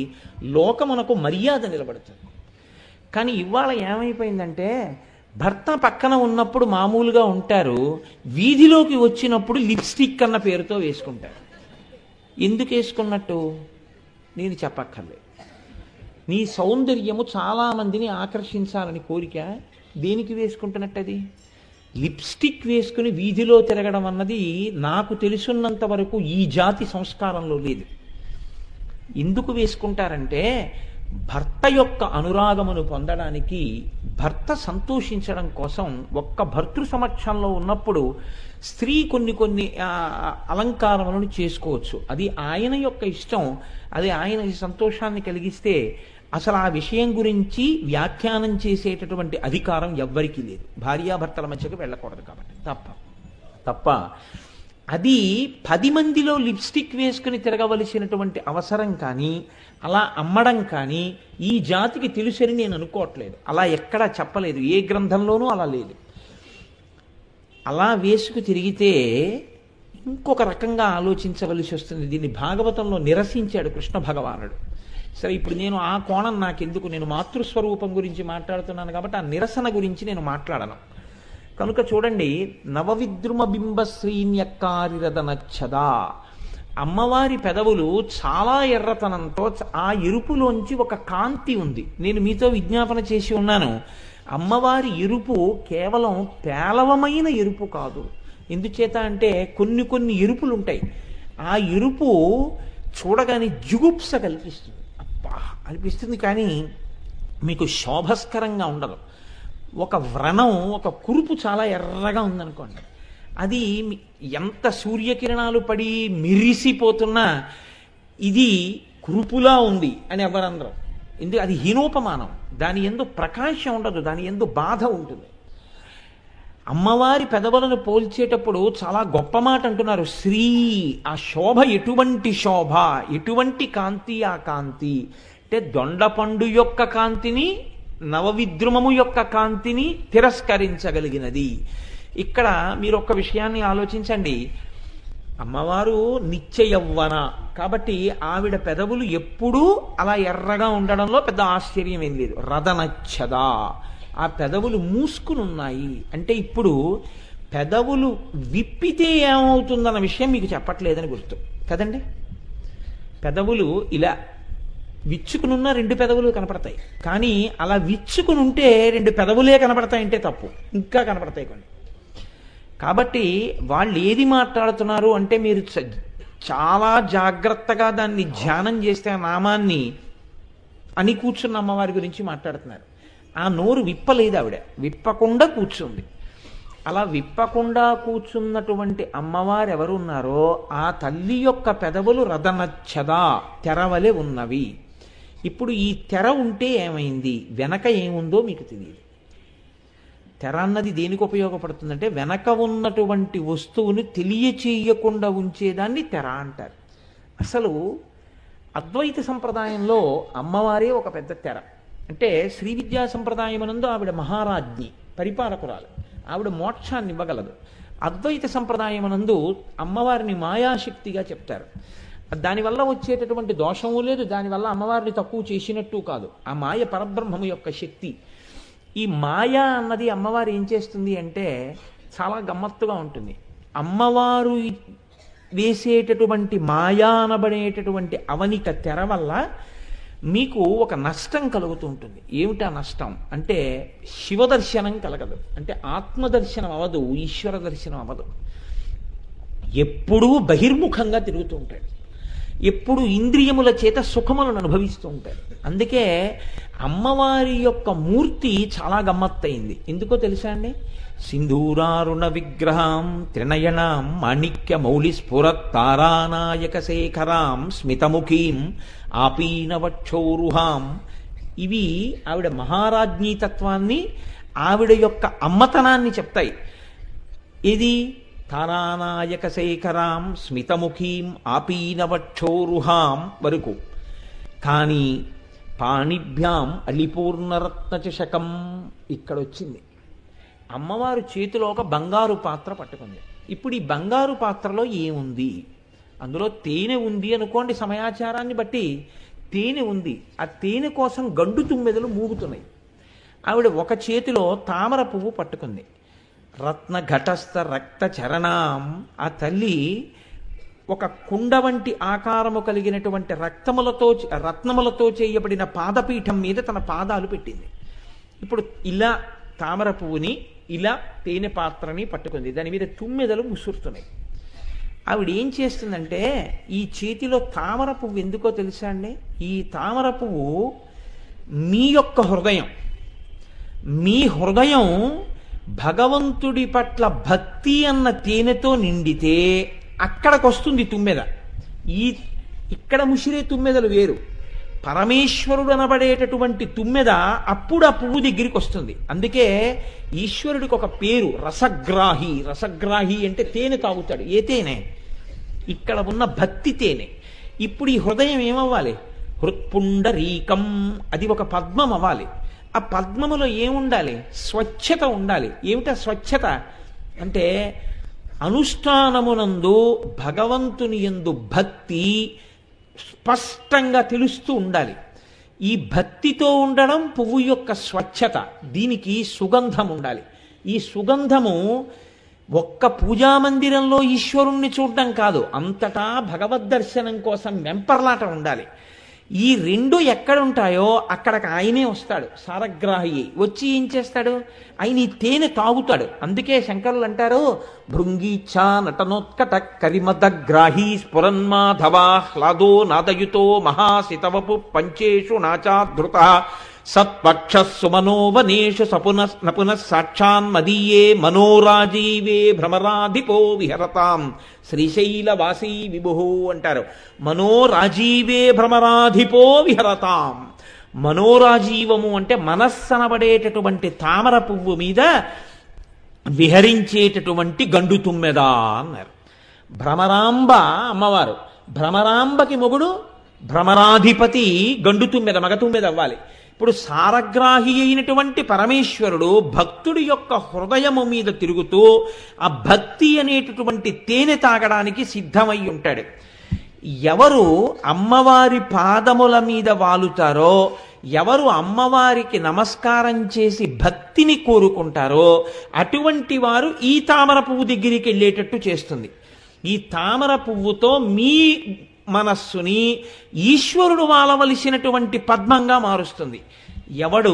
లోకమునకు మర్యాద నిలబడుతుంది. కానీ ఇవాళ ఏమైపోయిందంటే భర్త పక్కన ఉన్నప్పుడు మామూలుగా ఉంటారు, వీధిలోకి వచ్చినప్పుడు లిప్స్టిక్ అన్న పేరుతో వేసుకుంటారు. ఎందుకు వేసుకున్నట్టు నేను చెప్పక్కర్లేదు. నీ సౌందర్యము చాలామందిని ఆకర్షించాలని కోరిక, దేనికి వేసుకుంటున్నట్టు అది? లిప్స్టిక్ వేసుకుని వీధిలో తిరగడం అన్నది నాకు తెలుసున్నంత వరకు ఈ జాతి సంస్కారంలో లేదు. ఎందుకు వేసుకుంటారంటే భర్త యొక్క అనురాగమును పొందడానికి, భర్త సంతోషించడం కోసం. ఒక్క భర్తృ సమక్షంలో ఉన్నప్పుడు స్త్రీ కొన్ని అలంకారములను చేసుకోవచ్చు, అది ఆయన యొక్క ఇష్టం, అది ఆయన సంతోషాన్ని కలిగిస్తే అసలు ఆ విషయం గురించి వ్యాఖ్యానం చేసేటటువంటి అధికారం ఎవ్వరికీ లేదు. భార్యాభర్తల మధ్యకు వెళ్ళకూడదు కాబట్టి తప్ప అది 10 మందిలో లిప్స్టిక్ వేసుకుని తిరగవలసినటువంటి అవసరం కానీ, అలా అమ్మడం కానీ ఈ జాతికి తెలుసని నేను అనుకోవట్లేదు. అలా ఎక్కడా చెప్పలేదు, ఏ గ్రంథంలోనూ అలా లేదు. అలా వేసుకు తిరిగితే ఇంకొక రకంగా ఆలోచించవలసి వస్తుంది. దీన్ని భాగవతంలో నిరసించాడు కృష్ణ భగవానుడు. సరే, ఇప్పుడు నేను ఆ కోణం నాకెందుకు, నేను మాతృస్వరూపం గురించి మాట్లాడుతున్నాను కాబట్టి ఆ నిరసన గురించి నేను మాట్లాడను. కనుక చూడండి, నవవిద్రుమ బింబ శ్రీన్యక్కారిరదనచ్చదా, అమ్మవారి పెదవులు చాలా ఎర్రతనంతో, ఆ ఎరుపులోంచి ఒక కాంతి ఉంది. నేను మీతో విజ్ఞాపన చేసి ఉన్నాను, అమ్మవారి ఎరుపు కేవలం పేలవమైన ఎరుపు కాదు. ఎందుచేత అంటే కొన్ని ఎరుపులు ఉంటాయి, ఆ ఎరుపు చూడగానే జుగుప్స కల్పిస్తుంది, అబ్బా అనిపిస్తుంది, కానీ మీకు శోభస్కరంగా ఉండదు. ఒక వ్రణం, ఒక కురుపు చాలా ఎర్రగా ఉందనుకోండి, అది ఎంత సూర్యకిరణాలు పడి మిరిసిపోతున్నా ఇది కురుపులా ఉంది అని ఎవరనరు. ఎందుకు? అది హీనోపమానం, దాని యందు ప్రకాశం ఉండదు, దాని యందు బాధ ఉంటుంది. అమ్మవారి పెదవులను పోల్చేటప్పుడు చాలా గొప్ప మాట అంటున్నారు, శ్రీ, ఆ శోభ ఎటువంటి శోభ, ఎటువంటి కాంతి ఆ కాంతి అంటే దొండపండు యొక్క కాంతిని, నవవిద్రుమము యొక్క కాంతిని తిరస్కరించగలిగినది. ఇక్కడ మీరు ఒక్క విషయాన్ని ఆలోచించండి, అమ్మవారు నిత్య యవ్వన కాబట్టి ఆవిడ పెదవులు ఎప్పుడూ అలా ఎర్రగా ఉండడంలో పెద్ద ఆశ్చర్యం ఏం లేదు. రదనచ్చదా, ఆ పెదవులు మూసుకుని ఉన్నాయి అంటే ఇప్పుడు పెదవులు విప్పితే ఏమవుతుందన్న విషయం మీకు చెప్పట్లేదని గుర్తు కదండి. పెదవులు ఇలా విచ్చుకునున్న 2 పెదవులు కనపడతాయి, కానీ అలా విచ్చుకుని ఉంటే 2 పెదవులే కనపడతాయంటే తప్పు, ఇంకా కనపడతాయి కొన్ని. కాబట్టి వాళ్ళు ఏది మాట్లాడుతున్నారు అంటే మీరు చాలా జాగ్రత్తగా దాన్ని ధ్యానం చేస్తే ఆ నామాన్ని అని కూర్చున్న అమ్మవారి గురించి మాట్లాడుతున్నారు. ఆ నోరు విప్పలేదు, ఆవిడ విప్పకుండా కూర్చుంది. అలా విప్పకుండా కూర్చున్నటువంటి అమ్మవారు ఎవరున్నారో ఆ తల్లి యొక్క పెదవులు రదనచ్చదా, తెరవలే ఉన్నవి. ఇప్పుడు ఈ తెర ఉంటే ఏమైంది, వెనక ఏముందో మీకు తెలియదు. తెర అన్నది దేనికి ఉపయోగపడుతుందంటే వెనక ఉన్నటువంటి వస్తువుని తెలియచేయకుండా ఉంచేదాన్ని తెర అంటారు. అసలు అద్వైత సంప్రదాయంలో అమ్మవారే ఒక పెద్ద తెర. అంటే శ్రీ విద్యా సంప్రదాయమునందు ఆవిడ మహారాజ్ఞి, పరిపాలకురాలు, ఆవిడ మోక్షాన్ని ఇవ్వగలదు. అద్వైత సంప్రదాయమునందు అమ్మవారిని మాయాశక్తిగా చెప్తారు. దానివల్ల వచ్చేటటువంటి దోషము లేదు, దానివల్ల అమ్మవారిని తక్కువ చేసినట్టు కాదు. ఆ మాయ పరబ్రహ్మము యొక్క శక్తి. ఈ మాయ అన్నది అమ్మవారు ఏం చేస్తుంది అంటే చాలా గమ్మత్తుగా ఉంటుంది. అమ్మవారు వేసేటటువంటి మాయా అనబడేటటువంటి అవనిక తెర వల్ల మీకు ఒక నష్టం కలుగుతూ ఉంటుంది. ఏమిటా నష్టం అంటే శివదర్శనం కలగదు, అంటే ఆత్మదర్శనం అవ్వదు, ఈశ్వర దర్శనం అవ్వదు. ఎప్పుడూ బహిర్ముఖంగా తిరుగుతూ ఉంటాడు, ఎప్పుడు ఇంద్రియముల చేత సుఖములను అనుభవిస్తూ ఉంటాడు. అందుకే అమ్మవారి యొక్క మూర్తి చాలా గమ్మత్తయింది. ఎందుకో తెలుసా అండి? సింధూరారుణ విగ్రహం త్రినయనాం మాణిక్య మౌళి స్ఫురత్ తారానాయక శేఖరాం స్మితముఖీం ఆపీనవక్షోరుహాం. ఇవి ఆవిడ మహారాజ్ఞీ తత్వాన్ని, ఆవిడ యొక్క అమ్మతనాన్ని చెప్తాయి. ఇది తారానాయక శేఖరాం స్మితముఖీం ఆపీనవక్షోరుహాం వరకు. కానీ పాణిభ్యాం అలిపూర్ణరత్నచషకం ఇక్కడొచ్చింది. అమ్మవారు చేతిలో ఒక బంగారు పాత్ర పట్టుకుంది. ఇప్పుడు ఈ బంగారు పాత్రలో ఏముంది? అందులో తేనె ఉంది అనుకోండి, సమయాచారాన్ని బట్టి తేనె ఉంది. ఆ తేనె కోసం గండు తుమ్మెదలు మూగుతున్నాయి. ఆవిడ ఒక చేతిలో తామర పువ్వు పట్టుకుంది. రత్న ఘటస్థ రక్త చరణాం. ఆ తల్లి ఒక కుండ వంటి ఆకారము కలిగినటువంటి రత్నములతో చేయబడిన పాదపీఠం మీద తన పాదాలు పెట్టింది. ఇప్పుడు ఇలా తామర పువ్వుని, ఇలా తేనె పాత్రని పట్టుకుంది. దాని మీద తుమ్మెదలు ముసురుతున్నాయి. ఆవిడ ఏం చేస్తుందంటే, ఈ చేతిలో తామర పువ్వు ఎందుకో తెలుసా అండి? ఈ తామర పువ్వు మీ యొక్క హృదయం, మీ హృదయం భగవంతుడి పట్ల భక్తి అన్న తేనెతో నిండితే అక్కడికి వస్తుంది తుమ్మెద. ఇక్కడ ముసిరే తుమ్మెదలు వేరు, పరమేశ్వరుడు అనబడేటటువంటి తుమ్మెద అప్పుడు ఆ పువ్వు దగ్గరికి వస్తుంది. అందుకే ఈశ్వరుడికి ఒక పేరు రసగ్రాహి. రసగ్రాహి అంటే తేనె తాగుతాడు. ఏ తేనె? ఇక్కడ ఉన్న భక్తి తేనె. ఇప్పుడు ఈ హృదయం ఏమవ్వాలి? హృత్పుండరీకం. అది ఒక పద్మం అవ్వాలి. ఆ పద్మములో ఏముండాలి? స్వచ్ఛత ఉండాలి. ఏమిటా స్వచ్ఛత అంటే అనుష్ఠానమునందు భగవంతుని యందు భక్తి స్పష్టంగా తెలుస్తూ ఉండాలి. ఈ భక్తితో ఉండడం పువ్వు యొక్క స్వచ్ఛత. దీనికి సుగంధం ఉండాలి. ఈ సుగంధము ఒక్క పూజామందిరంలో ఈశ్వరుణ్ణి చూడడం కాదు, అంతటా భగవద్ దర్శనం కోసం వెంపర్లాట ఉండాలి. ఈ రెండు ఎక్కడుంటాయో అక్కడికి ఆయనే వస్తాడు, సారగ్రాహి. వచ్చి ఏం చేస్తాడు? ఆయన ఈ తేనె తాగుతాడు. అందుకే శంకరులు అంటారు, భృంగీచ్ఛా నటనోత్కట కరిమదగ్రాహీ స్ఫురన్మాధవా హ్లాదో నాదయుతో మహాసితవపు పంచేషు నాచాధృత సత్పక్ష సుమనోవనేషు నపునః సాక్షాన్ మదీయే మనోరాజీవే భ్రమరాధిపో విహరతాం శ్రీశైలవాసీ విభు అంటారు. మనోరాజీవే భ్రమరాధిపో విహరతాం. మనోరాజీవము అంటే మనస్సనబడేటటువంటి తామర పువ్వు మీద విహరించేటటువంటి గండు తుమ్మెద అన్నారు. భ్రమరాంబ అమ్మవారు. భ్రమరాంబకి మొగుడు భ్రమరాధిపతి గండు తుమ్మెద, మగ తుమ్మెద అవ్వాలి. ఇప్పుడు సారగ్రాహి అయినటువంటి పరమేశ్వరుడు భక్తుడి యొక్క హృదయము మీద తిరుగుతూ ఆ భక్తి అనేటటువంటి తేనె తాగడానికి సిద్ధమై ఉంటాడు. ఎవరు అమ్మవారి పాదముల మీద వాలుతారో, ఎవరు అమ్మవారికి నమస్కారం చేసి భక్తిని కోరుకుంటారో అటువంటి వారు ఈ తామర పువ్వు దగ్గరికి వెళ్ళేటట్టు చేస్తుంది. ఈ తామర పువ్వుతో మీ మనస్సుని ఈశ్వరుడు వాలవలసినటువంటి పద్మంగా మారుస్తుంది. ఎవడు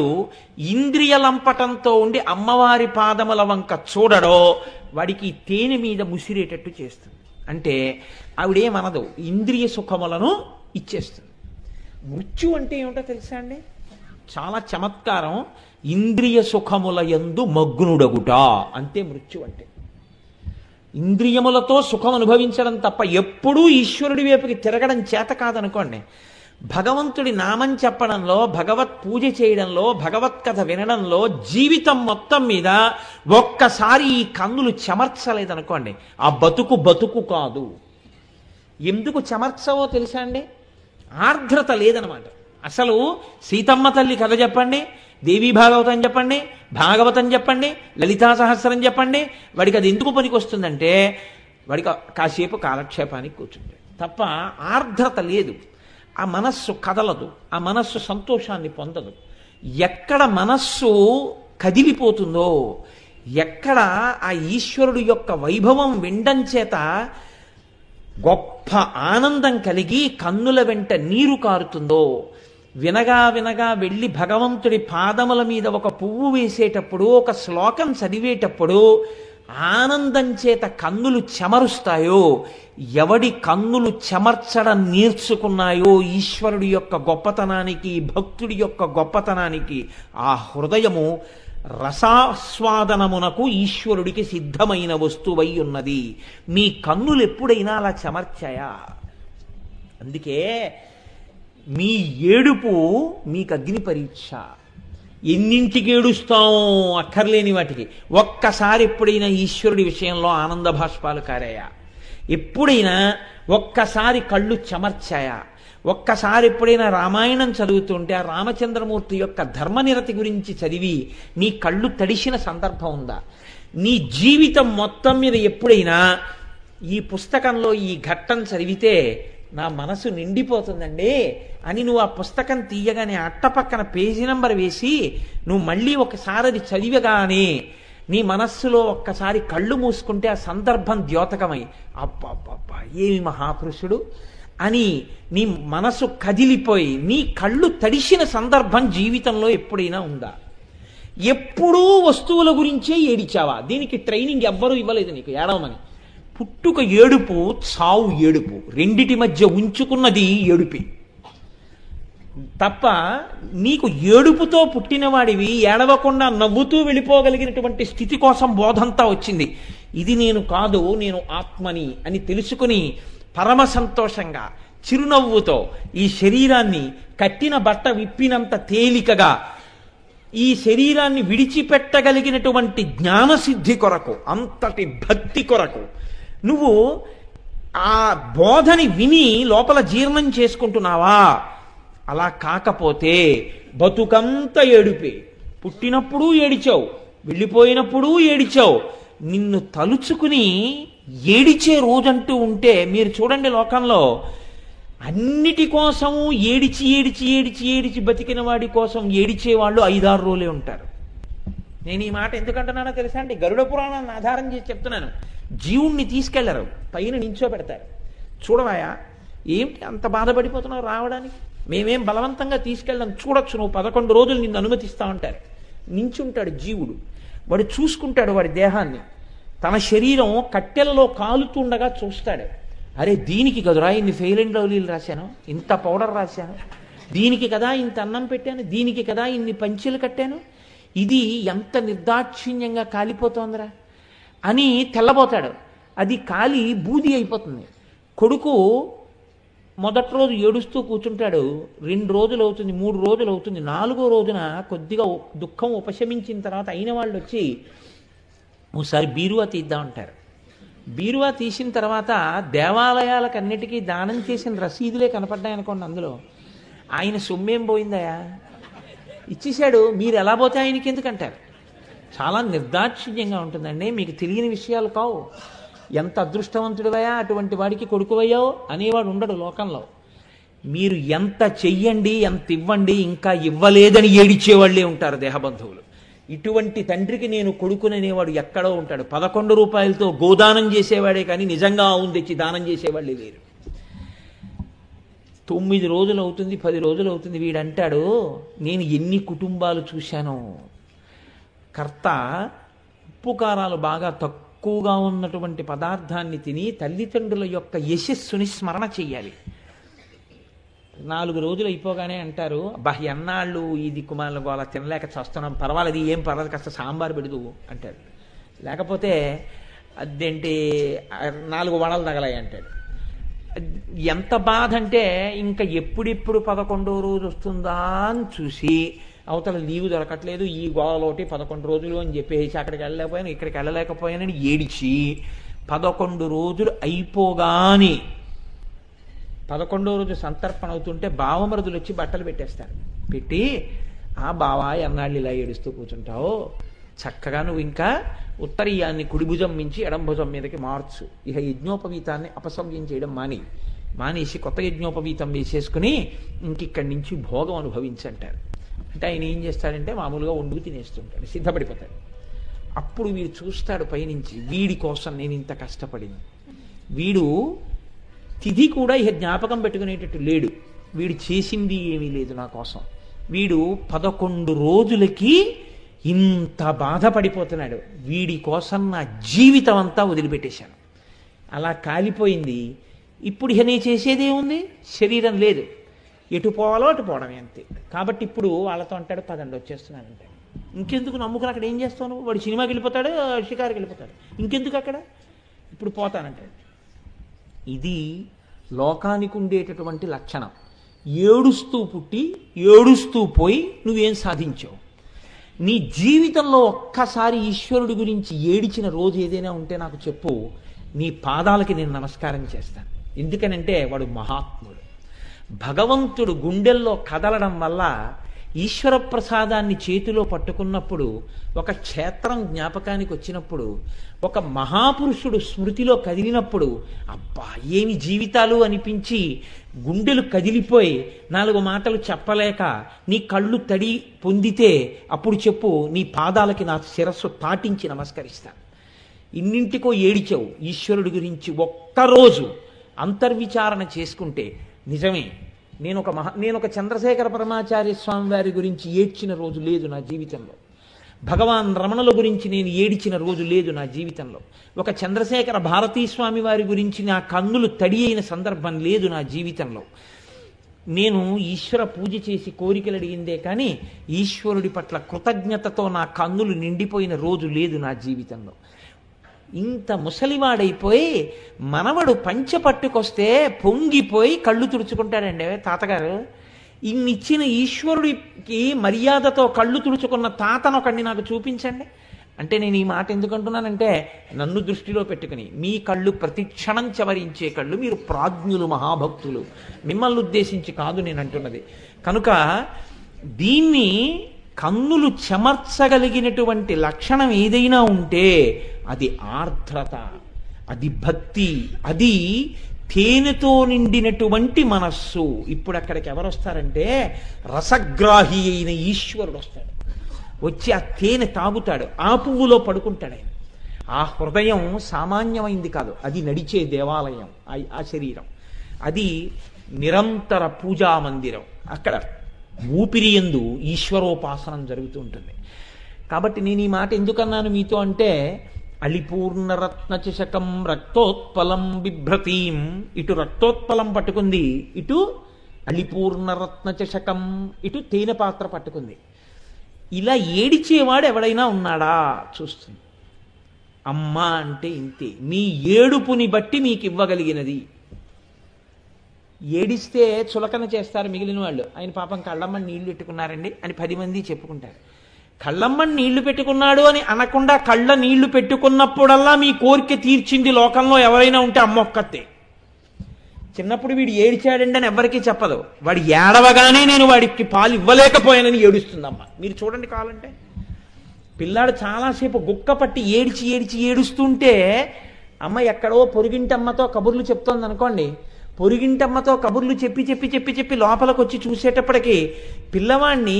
ఇంద్రియ లంపటంతో ఉండి అమ్మవారి పాదముల వంక చూడడో వాడికి తేనె మీద ముసిరేటట్టు చేస్తుంది. అంటే ఆవిడేమనదు, ఇంద్రియ సుఖములను ఇచ్చేస్తుంది. మృత్యు అంటే ఏమిటో తెలుసా అండి? చాలా చమత్కారం. ఇంద్రియ సుఖముల యందు మగ్నుడగుట అంతే మృత్యు అంటే. ఇంద్రియములతో సుఖం అనుభవించడం తప్ప ఎప్పుడూ ఈశ్వరుడి వైపుకి తిరగడం చేత కాదనుకోండి. భగవంతుడి నామం చెప్పడంలో, భగవత్ పూజ చేయడంలో, భగవత్ కథ వినడంలో జీవితం మొత్తం మీద ఒక్కసారి ఈ కన్నులు చెమర్చలేదనుకోండి, ఆ బతుకు కాదు. ఎందుకు చెమర్చవో తెలుసా అండి? ఆర్ద్రత లేదనమాట. అసలు సీతమ్మ తల్లి కథ చెప్పండి, దేవీ భాగవతం చెప్పండి, భాగవతం చెప్పండి, లలితా సహస్రం చెప్పండి, వాడికి అది ఎందుకు పనికి వస్తుందంటే వాడికి కాసేపు కాలక్షేపానికి కూర్చుంటాడు తప్ప ఆర్ద్రత లేదు. ఆ మనస్సు కదలదు, ఆ మనస్సు సంతోషాన్ని పొందదు. ఎక్కడ మనస్సు కదిలిపోతుందో, ఎక్కడ ఆ ఈశ్వరుడు యొక్క వైభవం వినడం చేత గొప్ప ఆనందం కలిగి కన్నుల వెంట నీరు కారుతుందో, వినగా వినగా వెళ్ళి భగవంతుడి పాదముల మీద ఒక పువ్వు వేసేటప్పుడు, ఒక శ్లోకం చదివేటప్పుడు ఆనందం చేత కన్నులు చెమరుస్తాయో, ఎవడి కన్నులు చెమర్చడం నేర్చుకున్నాయో ఈశ్వరుడి యొక్క గొప్పతనానికి, భక్తుడి యొక్క గొప్పతనానికి, ఆ హృదయము రసాస్వాదనమునకు ఈశ్వరుడికి సిద్ధమైన వస్తువై ఉన్నది. మీ కన్నులు ఎప్పుడైనా అలా చెమర్చాయా? అందుకే మీ ఏడుపు మీకు అగ్ని పరీక్ష. ఎన్నింటికి ఏడుస్తాం అక్కర్లేని వాటికి. ఒక్కసారి ఎప్పుడైనా ఈశ్వరుడి విషయంలో ఆనంద భాష్పాలు కారాయా? ఎప్పుడైనా ఒక్కసారి కళ్ళు చెమర్చాయా? ఒక్కసారి ఎప్పుడైనా రామాయణం చదువుతుంటే ఆ రామచంద్రమూర్తి యొక్క ధర్మనిరతి గురించి చదివి నీ కళ్ళు తడిసిన సందర్భం ఉందా? నీ జీవితం మొత్తం మీద ఎప్పుడైనా ఈ పుస్తకంలో ఈ ఘట్టం చదివితే నా మనసు నిండిపోతుందండి అని నువ్వు ఆ పుస్తకం తీయగానే అట్టపక్కన పేజీ నంబర్ వేసి నువ్వు మళ్ళీ ఒకసారి అది చదివగానే నీ మనస్సులో ఒక్కసారి కళ్ళు మూసుకుంటే ఆ సందర్భం ద్యోతకమై అబ్బా ఏమి మహాపురుషుడు అని నీ మనసు కదిలిపోయి నీ కళ్ళు తడిసిన సందర్భం జీవితంలో ఎప్పుడైనా ఉందా? ఎప్పుడూ వస్తువుల గురించే ఏడిచావా? దీనికి ట్రైనింగ్ ఎవ్వరూ ఇవ్వలేదు నీకు ఏడవమని. పుట్టుక ఏడుపు, చావు ఏడుపు, రెండిటి మధ్య ఉంచుకున్నది ఏడుపే తప్ప నీకు ఏడుపుతో పుట్టినవాడివి ఏడవకుండా నవ్వుతూ వెళ్ళిపోగలిగినటువంటి స్థితి కోసం బోధంతా వచ్చింది. ఇది నేను కాదు, నేను ఆత్మని అని తెలుసుకుని పరమ సంతోషంగా చిరునవ్వుతో ఈ శరీరాన్ని కట్టిన బట్ట విప్పినంత తేలికగా ఈ శరీరాన్ని విడిచిపెట్టగలిగినటువంటి జ్ఞానసిద్ధి కొరకు, అంతటి భక్తి కొరకు నువ్వు ఆ బోధని విని లోపల జీర్ణం చేసుకుంటున్నావా? అలా కాకపోతే బతుకంత ఏడుపే. పుట్టినప్పుడు ఏడిచావు, వెళ్ళిపోయినప్పుడు ఏడిచావు. నిన్ను తలుచుకుని ఏడిచే రోజంటూ ఉంటే మీరు చూడండి, లోకంలో అన్నిటి కోసము ఏడిచి ఏడిచి ఏడిచి ఏడిచి బతికిన వాడి కోసం ఏడిచే వాళ్ళు 5-6 రోజులే ఉంటారు. నేను ఈ మాట ఎందుకంటున్నానో తెలుసా అండి? గరుడ పురాణాన్ని ఆధారం చేసి చెప్తున్నాను. జీవుణ్ణి తీసుకెళ్లరు, పైన నించోబెడతారు. చూడవాయా ఏమిటి అంత బాధపడిపోతున్నావు రావడానికి? మేమేం బలవంతంగా తీసుకెళ్ళడం, చూడొచ్చు నువ్వు 11 రోజులు నిన్ను అనుమతిస్తా ఉంటారు. నించుంటాడు జీవుడు, వాడు చూసుకుంటాడు వాడి దేహాన్ని. తన శరీరం కట్టెలలో కాలుతుండగా చూస్తాడు. అరే దీనికి కదురా ఇన్ని ఫెయిల్ అండ్ లవ్లీలు రాశాను, ఇంత పౌడర్ రాశాను, దీనికి కదా ఇంత అన్నం పెట్టాను, దీనికి కదా ఇన్ని పంచెలు కట్టాను, ఇది ఎంత నిర్దాక్షిణ్యంగా కాలిపోతోందిరా అని తెల్లబోతాడు. అది కాలి బూది అయిపోతుంది. కొడుకు మొదటి రోజు ఏడుస్తూ కూర్చుంటాడు. 2 రోజులు అవుతుంది, 3 రోజులు అవుతుంది. 4వ రోజున కొద్దిగా దుఃఖం ఉపశమించిన తర్వాత అయిన వాళ్ళు వచ్చి ఒకసారి బీరువా తీద్దామంటారు. బీరువా తీసిన తర్వాత దేవాలయాలకన్నిటికీ దానం చేసిన రసీదులే కనపడ్డాయనుకోండి. అందులో ఆయన సొమ్మేం పోయిందయా, ఇచ్చేశాడు, మీరు ఎలా పోతే ఆయనకి ఎందుకంటారు. చాలా నిర్దాక్షిణ్యంగా ఉంటుందండి. మీకు తెలియని విషయాలు కావు. ఎంత అదృష్టవంతుడివయా అటువంటి వాడికి కొడుకువయ్యావు అనేవాడు ఉండడు లోకంలో. మీరు ఎంత చెయ్యండి, ఎంత ఇవ్వండి, ఇంకా ఇవ్వలేదని ఏడిచేవాళ్లే ఉంటారు దేహబంధువులు. ఇటువంటి తండ్రికి నేను కొడుకుననేవాడు ఎక్కడో ఉంటాడు. 11 రూపాయలతో గోదానం చేసేవాడే కానీ నిజంగా ఆవును తెచ్చి దానం చేసేవాళ్ళే లేరు. 9 రోజులు అవుతుంది, 10 రోజులు అవుతుంది. వీడంటాడు, నేను ఎన్ని కుటుంబాలు చూశానో. కర్త ఉప్పు కారాలు బాగా తక్కువగా ఉన్నటువంటి పదార్థాన్ని తిని తల్లిదండ్రుల యొక్క యశస్సుని స్మరణ చెయ్యాలి. 4 రోజులు అయిపోగానే అంటారు, అబ్బా ఎన్నాళ్ళు ఈ దిక్కుమాల గోళ తినలేక చేస్తున్నాం, పర్వాలేదు ఏం పర్వాలేదు కాస్త సాంబార్ పెడదు అంటాడు. లేకపోతే అదేంటి 4 వడలు తగలాయి అంటాడు. ఎంత బాధ అంటే ఇంకా ఎప్పుడిప్పుడు 11వ రోజు వస్తుందా అని చూసి అవతల లీవు దొరకట్లేదు, ఈ గోళలోటి 11 రోజులు అని చెప్పేసి అక్కడికి వెళ్ళలేకపోయాను, ఇక్కడికి వెళ్ళలేకపోయానని ఏడిచి 11 రోజులు అయిపోగానే 11వ రోజు సంతర్పణ అవుతుంటే బావమరుదులు వచ్చి బట్టలు పెట్టేస్తారు. పెట్టి ఆ బావా ఎన్నాళ్ళు ఇలా ఏడుస్తూ కూర్చుంటావు, చక్కగా నువ్వు ఇంకా ఉత్తరీయాన్ని కుడి భుజం మించి ఎడం భుజం మీదకి మార్చు, ఇక యజ్ఞోపవీతాన్ని అపసవ్యం చేయడం మానేసి కొత్త యజ్ఞోపవీతం వేసేసుకుని ఇంకిక్కడి నుంచి భోగం అనుభవించంటారు. అంటే ఆయన ఏం చేస్తాడంటే మామూలుగా వండుకు తినేస్తుంటాడు, సిద్ధపడిపోతాడు. అప్పుడు వీడు చూస్తాడు పైనుంచి, వీడి కోసం నేను ఇంత కష్టపడింది, వీడు తిథి కూడా ఇక జ్ఞాపకం పెట్టుకునేటట్టు లేడు, వీడు చేసింది ఏమీ లేదు నా కోసం, వీడు 11 రోజులకి ఇంత బాధపడిపోతున్నాడు, వీడి కోసం నా జీవితం అంతా వదిలిపెట్టేశాను, అలా కాలిపోయింది. ఇప్పుడు ఇక నేను చేసేదేముంది, శరీరం లేదు, ఎటు పోవాలో అటు పోవడమే అంతే. కాబట్టి ఇప్పుడు వాళ్ళతో అంటాడు పదండి వచ్చేస్తున్నానంటే, ఇంకెందుకు నమ్ముకుని అక్కడ ఏం చేస్తాను, వాడు సినిమాకి వెళ్ళిపోతాడు, షికారుకి వెళ్ళిపోతాడు, ఇంకెందుకు అక్కడ, ఇప్పుడు పోతానంటాడు. ఇది లోకానికి ఉండేటటువంటి లక్షణం. ఏడుస్తూ పుట్టి ఏడుస్తూ పోయి నువ్వేం సాధించావు? నీ జీవితంలో ఒక్కసారి ఈశ్వరుడి గురించి ఏడిచిన రోజు ఏదైనా ఉంటే నాకు చెప్పు, నీ పాదాలకి నేను నమస్కారం చేస్తాను. ఎందుకనంటే వాడు మహాత్ముడు. భగవంతుడు గుండెల్లో కదలడం వల్ల ఈశ్వర ప్రసాదాన్ని చేతిలో పట్టుకున్నప్పుడు, ఒక క్షేత్రం జ్ఞాపకానికి వచ్చినప్పుడు, ఒక మహాపురుషుడు స్మృతిలో కదిలినప్పుడు, అబ్బా ఏమి జీవితాలు అనిపించి గుండెలు కదిలిపోయి 4 మాటలు చెప్పలేక నీ కళ్ళు తడి పొందితే అప్పుడు చెప్పు, నీ పాదాలకి నా శిరస్సు తాటించి నమస్కరిస్తాను. ఇన్నింటికో ఏడిచావు ఈశ్వరుడి గురించి ఒక్కరోజు అంతర్విచారణ చేసుకుంటే నిజమే. నేను ఒక చంద్రశేఖర పరమాచార్య స్వామి వారి గురించి ఏడ్చిన రోజు లేదు నా జీవితంలో, భగవాన్ రమణుల గురించి నేను ఏడిచిన రోజు లేదు నా జీవితంలో, ఒక చంద్రశేఖర భారతీ స్వామి వారి గురించి నా కన్నులు తడి అయిన సందర్భం లేదు నా జీవితంలో. నేను ఈశ్వర పూజ చేసి కోరికలు అడిగిందే కానీ ఈశ్వరుడి పట్ల కృతజ్ఞతతో నా కన్నులు నిండిపోయిన రోజు లేదు నా జీవితంలో. ఇంత ముసలివాడైపోయి మనవడు పంచె పట్టుకొస్తే పొంగిపోయి కళ్ళు తుడుచుకుంటాడండి తాతగారు. ఇన్నిచ్చిన ఈశ్వరుడికి మర్యాదతో కళ్ళు తుడుచుకున్న తాతనొకడిని నాకు చూపించండి అంటే, నేను ఈ మాట ఎందుకంటున్నానంటే నన్ను దృష్టిలో పెట్టుకుని, మీ కళ్ళు ప్రతి క్షణం చవరించే కళ్ళు, మీరు ప్రాజ్ఞులు మహాభక్తులు, మిమ్మల్ని ఉద్దేశించి కాదు నేను అంటున్నది. కనుక దీన్ని కన్నులు చెమర్చగలిగినటువంటి లక్షణం ఏదైనా ఉంటే అది ఆర్ద్రత, అది భక్తి, అది తేనెతో నిండినటువంటి మనస్సు. ఇప్పుడు అక్కడికి ఎవరు వస్తారంటే రసగ్రాహి అయిన ఈశ్వరుడు వస్తాడు, వచ్చి ఆ తేనె తాగుతాడు, ఆ పువ్వులో పడుకుంటాడు ఆయన. ఆ హృదయం సామాన్యమైంది కాదు, అది నడిచే దేవాలయం. ఆ శరీరం అది నిరంతర పూజా మందిరం, అక్కడ ఊపిరియందు ఈశ్వరోపాసనం జరుగుతూ ఉంటుంది. కాబట్టి నేను ఈ మాట ఎందుకన్నాను మీతో అంటే, అళిపూర్ణరత్న చషకం రక్తోత్పలం బిభ్రతీం, ఇటు రక్తోత్పలం పట్టుకుంది, ఇటు అళిపూర్ణరత్న చషకం, ఇటు తేనె పాత్ర పట్టుకుంది. ఇలా ఏడిచేవాడు ఎవడైనా ఉన్నాడా చూస్తుంది. అమ్మ అంటే ఇంతే, మీ ఏడుపుని బట్టి మీకు ఇవ్వగలిగినది. ఏడిస్తే చులకన చేస్తారు మిగిలిన వాళ్ళు, ఆయన పాపం కళ్ళమ్మని నీళ్లు పెట్టుకున్నారండి అని 10 మంది చెప్పుకుంటారు. కళ్ళమ్మని నీళ్లు పెట్టుకున్నాడు అని అనకుండా, కళ్ళ నీళ్లు పెట్టుకున్నప్పుడల్లా మీ కోరిక తీర్చింది లోకంలో ఎవరైనా ఉంటే అమ్మొక్కతే. చిన్నప్పుడు వీడు ఏడిచాడండి అని ఎవరికీ చెప్పదు, వాడు ఏడవగానే నేను వాడికి పాలు ఇవ్వలేకపోయానని ఏడుస్తుందమ్మ. మీరు చూడండి కావాలంటే, పిల్లాడు చాలాసేపు గుక్క పట్టి ఏడిచి ఏడిచి ఏడుస్తుంటే అమ్మ ఎక్కడో పొరుగింటమ్మతో కబుర్లు చెప్తోంది అనుకోండి, పొరుగింటమ్మతో కబుర్లు చెప్పి చెప్పి చెప్పి చెప్పి లోపలికి వచ్చి చూసేటప్పటికి పిల్లవాడిని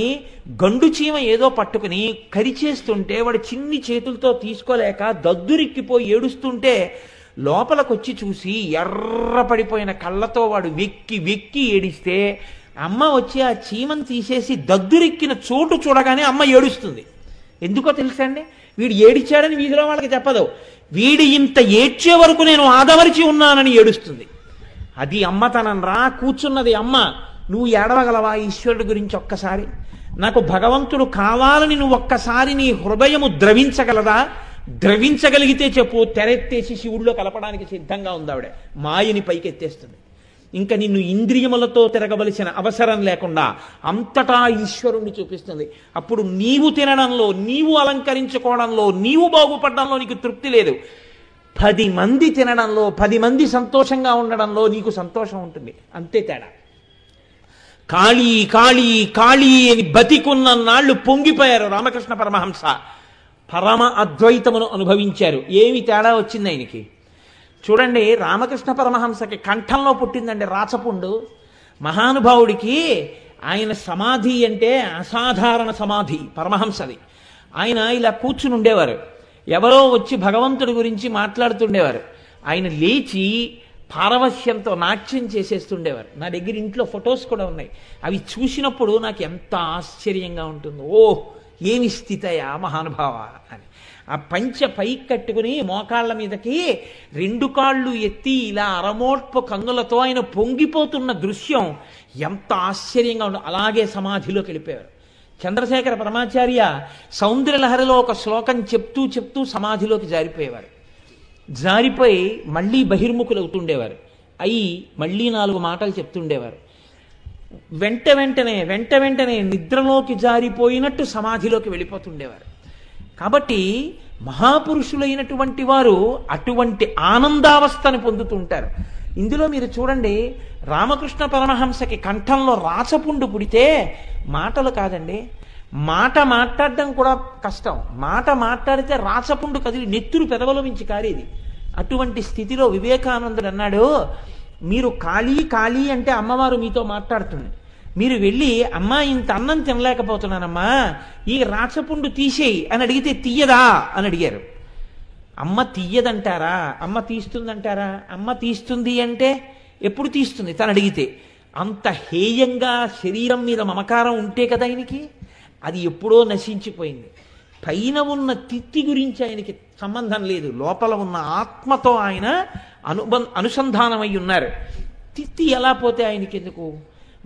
గండు చీమ ఏదో పట్టుకుని కరిచేస్తుంటే వాడు చిన్ని చేతులతో తీసుకోలేక దద్దురిక్కిపోయి ఏడుస్తుంటే లోపలికొచ్చి చూసి ఎర్రపడిపోయిన కళ్ళతో వాడు వెక్కి వెక్కి ఏడిస్తే అమ్మ వచ్చి ఆ చీమను తీసేసి దద్దురెక్కిన చోటు చూడగానే అమ్మ ఏడుస్తుంది. ఎందుకో తెలుసండి, వీడు ఏడిచాడని వీధిలో వాళ్ళకి చెప్పదు, వీడి ఇంత ఏడ్చే వరకు నేను ఆదమరిచి ఉన్నానని ఏడుస్తుంది. అది అమ్మతనం రా. కూర్చున్నది అమ్మ, నువ్వు ఏడవగలవా ఈశ్వరుడి గురించి ఒక్కసారి? నాకు భగవంతుడు కావాలని నువ్వు ఒక్కసారి నీ హృదయము ద్రవించగలదా? ద్రవించగలిగితే చెప్పు, తెరెత్తేసి శివుడిలో కలపడానికి సిద్ధంగా ఉంది ఆవిడ. మాయని పైకెత్తేస్తుంది. ఇంకా నిన్ను ఇంద్రియములతో తిరగవలసిన అవసరం లేకుండా అంతటా ఈశ్వరుణ్ణి చూపిస్తుంది. అప్పుడు నీవు తినడంలో, నీవు అలంకరించుకోవడంలో, నీవు బాగుపడడంలో నీకు తృప్తి లేదు. 10 మంది తినడంలో 10 మంది సంతోషంగా ఉండడంలో నీకు సంతోషం ఉంటుంది, అంతే తేడా. కాళీ కాళీ కాళీ అని బతికున్న నాళ్ళు పొంగిపోయారు రామకృష్ణ పరమహంస, పరమ అద్వైతమును అనుభవించారు. ఏమి తేడా వచ్చింది ఆయనకి చూడండి. రామకృష్ణ పరమహంసకి కంఠంలో పుట్టిందండి రాచపుండు. మహానుభావుడికి ఆయన సమాధి అంటే అసాధారణ సమాధి పరమహంసది. ఆయన ఇలా కూర్చుని ఉండేవారు, ఎవరో వచ్చి భగవంతుడి గురించి మాట్లాడుతుండేవారు. ఆయన లేచి పారవశ్యంతో నాట్యం చేసేస్తుండేవారు. నా దగ్గర ఇంట్లో ఫొటోస్ కూడా ఉన్నాయి. అవి చూసినప్పుడు నాకు ఎంత ఆశ్చర్యంగా ఉంటుందో, ఓ ఏమి స్థితయా మహానుభావ అని. ఆ పంచ పైకి కట్టుకుని మోకాళ్ళ మీదకి 2 కాళ్ళు ఎత్తి ఇలా అరమోట్పు కన్నులతో ఆయన పొంగిపోతున్న దృశ్యం ఎంత ఆశ్చర్యంగా ఉండదు. అలాగే సమాధిలోకి వెళ్ళిపోయారు. చంద్రశేఖర పరమాచార్య సౌందర్యలహరిలో ఒక శ్లోకం చెప్తూ చెప్తూ సమాధిలోకి జారిపోయేవారు. జారిపోయి మళ్ళీ బహిర్ముఖులు అవుతుండేవారు. అయి మళ్ళీ 4 మాటలు చెప్తుండేవారు. వెంట వెంటనే నిద్రలోకి జారిపోయినట్టు సమాధిలోకి వెళ్ళిపోతుండేవారు. కాబట్టి మహాపురుషులైనటువంటి వారు అటువంటి ఆనందావస్థను పొందుతుంటారు. ఇందులో మీరు చూడండి, రామకృష్ణ పరమహంసకి కంఠంలో రాచపుండు పుడితే మాటలు కాదండి, మాట మాట్లాడడం కూడా కష్టం. మాట మాట్లాడితే రాచపుండు కదిలి నెత్తురు పెదవుల నుంచి కారేది. అటువంటి స్థితిలో వివేకానందుడు అన్నాడు, మీరు ఖాళీ ఖాళీ అంటే అమ్మవారు మీతో మాట్లాడుతుంది. మీరు వెళ్ళి అమ్మా ఇంత అన్నం తినలేకపోతున్నానమ్మా, ఈ రాచపుండు తీసేయి అని అడిగితే తీయదా అని అడిగారు. అమ్మ తీయదంటారా, అమ్మ తీస్తుందంటారా? అమ్మ తీస్తుంది అంటే ఎప్పుడు తీస్తుంది తను అడిగితే? అంత హేయంగా శరీరం మీద మమకారం ఉంటే కదా ఆయనకి. అది ఎప్పుడో నశించిపోయింది. పైన ఉన్న తిత్తి గురించి ఆయనకి సంబంధం లేదు, లోపల ఉన్న ఆత్మతో ఆయన అనుసంధానమై ఉన్నారు. తిత్తి ఎలా పోతే ఆయనకి ఎందుకు?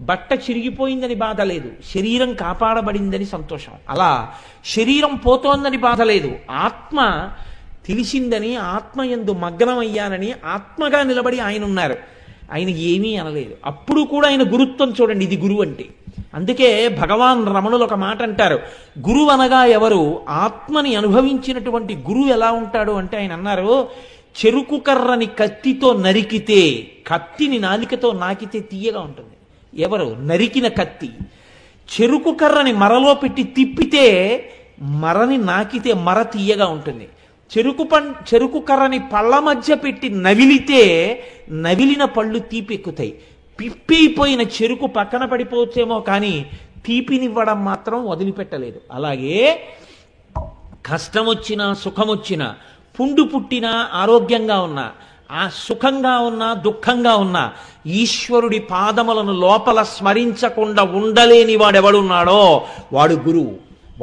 బట్ట చిరిగిపోయిందని బాధ లేదు, శరీరం కాపాడబడిందని సంతోషం. అలా శరీరం పోతోందని బాధ లేదు, ఆత్మ తెలిసిందని, ఆత్మ యందు మగ్నమయ్యానని ఆత్మగా నిలబడి ఆయన ఉన్నారు. ఆయన ఏమీ అనలేదు. అప్పుడు కూడా ఆయన గురుత్వం చూడండి, ఇది గురువు అంటే. అందుకే భగవాన్ రమణులు ఒక మాట అంటారు, గురువు అనగా ఎవరు? ఆత్మని అనుభవించినటువంటి గురువు ఎలా ఉంటాడు అంటే ఆయన అన్నారు, చెరుకు కర్రని కత్తితో నరికితే, కత్తిని నాలికతో నాకితే తీయగా ఉంటుంది. ఎవరు? నరికిన కత్తి. చెరుకు కర్రని మరలో పెట్టి తిప్పితే, మరని నాకితే మర తీయగా ఉంటుంది. చెరుకు కర్రని పళ్ళ మధ్య పెట్టి నవిలితే, నవిలిన పళ్ళు తీపెక్కుతాయి. పిప్పైపోయిన చెరుకు పక్కన పడిపోవచ్చేమో కానీ తీపినివ్వడం మాత్రం వదిలిపెట్టలేదు. అలాగే కష్టం వచ్చినా సుఖం వచ్చినా, పుండు పుట్టినా ఆరోగ్యంగా ఉన్నా, ఆ సుఖంగా ఉన్నా దుఃఖంగా ఉన్నా, ఈశ్వరుడి పాదములను లోపల స్మరించకుండా ఉండలేని వాడెవడున్నాడో వాడు గురువు,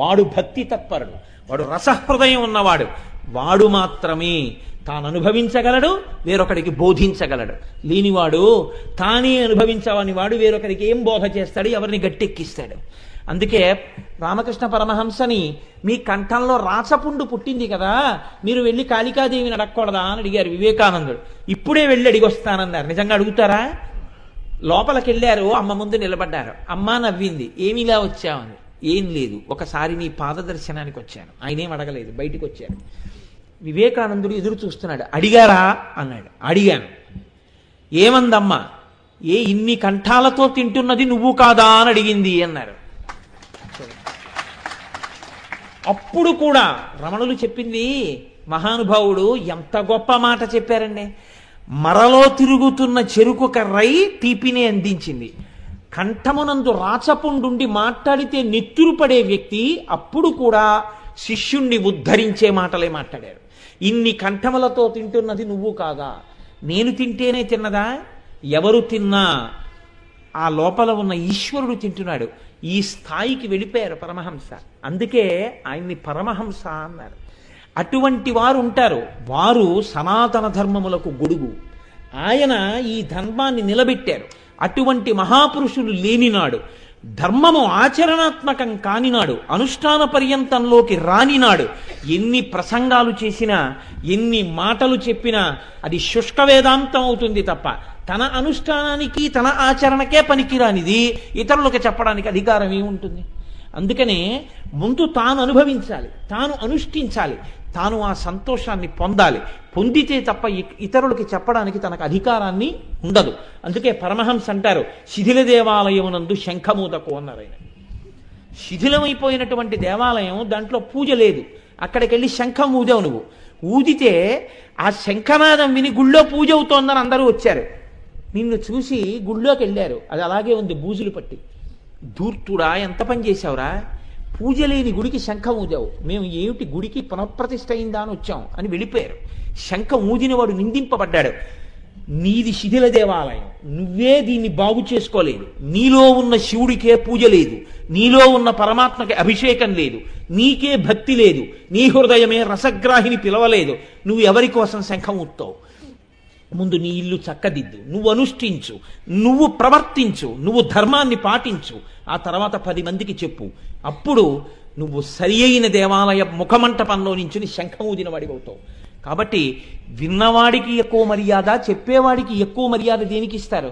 వాడు భక్తి తత్పరుడు, వాడు రసహృదయం ఉన్నవాడు. వాడు మాత్రమే తాను అనుభవించగలడు, వేరొకడికి బోధించగలడు. లేనివాడు తానే అనుభవించవని వాడు వేరొకరికి ఏం బోధ చేస్తాడు, ఎవరిని గట్టెక్కిస్తాడు? అందుకే రామకృష్ణ పరమహంసని, మీ కంఠంలో రాచపుండు పుట్టింది కదా, మీరు వెళ్ళి కాళికాదేవిని అడగకూడదా అని అడిగారు వివేకానందుడు. ఇప్పుడే వెళ్ళి అడిగొస్తానన్నారు. నిజంగా అడుగుతారా? లోపలికి వెళ్ళారు, అమ్మ ముందు నిలబడ్డారు. అమ్మ నవ్వింది, ఏమిలా వచ్చావని. ఏం లేదు, ఒకసారి నీ పాదదర్శనానికి వచ్చాను. ఆయనేం అడగలేదు, బయటికి వచ్చారు. వివేకానందుడు ఎదురు చూస్తున్నాడు. అడిగారా అన్నాడు. అడిగాను. ఏమందమ్మా? ఇన్ని కంఠాలతో తింటున్నది నువ్వు కాదా అని అడిగింది అన్నారు. అప్పుడు కూడా రమణులు చెప్పింది, మహానుభావుడు ఎంత గొప్ప మాట చెప్పారండి. మరలో తిరుగుతున్న చెరుకు కర్రై తీపిని అందించింది. కంఠమునందు రాచపుండుండి మాట్లాడితే నెత్తురు పడే వ్యక్తి అప్పుడు కూడా శిష్యుణ్ణి ఉద్ధరించే మాటలే మాట్లాడారు. ఇన్ని కంఠములతో తింటున్నది నువ్వు కాదా? నేను తింటేనే తిన్నదా? ఎవరు తిన్నా ఆ లోపల ఉన్న ఈశ్వరుడు తింటున్నాడు. ఈ స్థాయికి వెళ్ళిపోయారు పరమహంస. అందుకే ఆయన్ని పరమహంస అన్నారు. అటువంటి వారు ఉంటారు, వారు సనాతన ధర్మములకు గొడుగు. ఆయన ఈ ధర్మాన్ని నిలబెట్టారు. అటువంటి మహాపురుషులు లేనినాడు, ధర్మము ఆచరణాత్మకం కానినాడు, అనుష్ఠాన పర్యంతంలోకి రానినాడు, ఎన్ని ప్రసంగాలు చేసినా, ఎన్ని మాటలు చెప్పినా అది శుష్క వేదాంతం అవుతుంది తప్ప తన అనుష్ఠానానికి తన ఆచరణకే పనికిరానిది ఇతరులకు చెప్పడానికి అధికారం ఏముంటుంది? అందుకనే ముందు తాను అనుభవించాలి, తాను అనుష్ఠించాలి, తాను ఆ సంతోషాన్ని పొందాలి. పొందితే తప్ప ఇతరులకి చెప్పడానికి తనకు అధికారాన్ని ఉండదు. అందుకే పరమహంస అంటారు, శిథిల దేవాలయమునందు శంఖమూదకు అన్నారు ఆయన. శిథిలమైపోయినటువంటి దేవాలయం, దాంట్లో పూజ లేదు, అక్కడికి వెళ్ళి శంఖం ఊదావు నువ్వు. ఊదితే ఆ శంఖనాదం విని గుళ్ళో పూజ అవుతోందని అందరూ వచ్చారు. నిన్ను చూసి గుళ్ళోకి వెళ్ళారు, అది అలాగే ఉంది బూజులు పట్టి. ధూర్తుడా, ఎంత పని చేశావురా, పూజ లేని గుడికి శంఖం ఊదావు, మేము ఏమిటి గుడికి పునఃప్రతిష్ఠ అయిందా అని వచ్చాం అని వెళ్ళిపోయారు. శంఖం ఊదినవాడు నిందింపబడ్డాడు. నీది శిథిల దేవాలయం, నువ్వే దీన్ని బాగు చేసుకోలేదు, నీలో ఉన్న శివుడికే పూజ లేదు, నీలో ఉన్న పరమాత్మకి అభిషేకం లేదు, నీకే భక్తి లేదు, నీ హృదయమే రసగ్రాహిని పిలవలేదు, నువ్వు ఎవరి కోసం శంఖం ఊత్తావు? ముందు నీ ఇల్లు చక్కదిద్దు, నువ్వు అనుష్ఠించు, నువ్వు ప్రవర్తించు, నువ్వు ధర్మాన్ని పాటించు, ఆ తర్వాత 10 మందికి చెప్పు. అప్పుడు నువ్వు సరి అయిన దేవాలయ ముఖమంటపంలో నుంచి శంఖం ఊదిన వాడివవుతావు. కాబట్టి విన్నవాడికి ఎక్కువ మర్యాద, చెప్పేవాడికి ఎక్కువ మర్యాద దేనికి ఇస్తారు?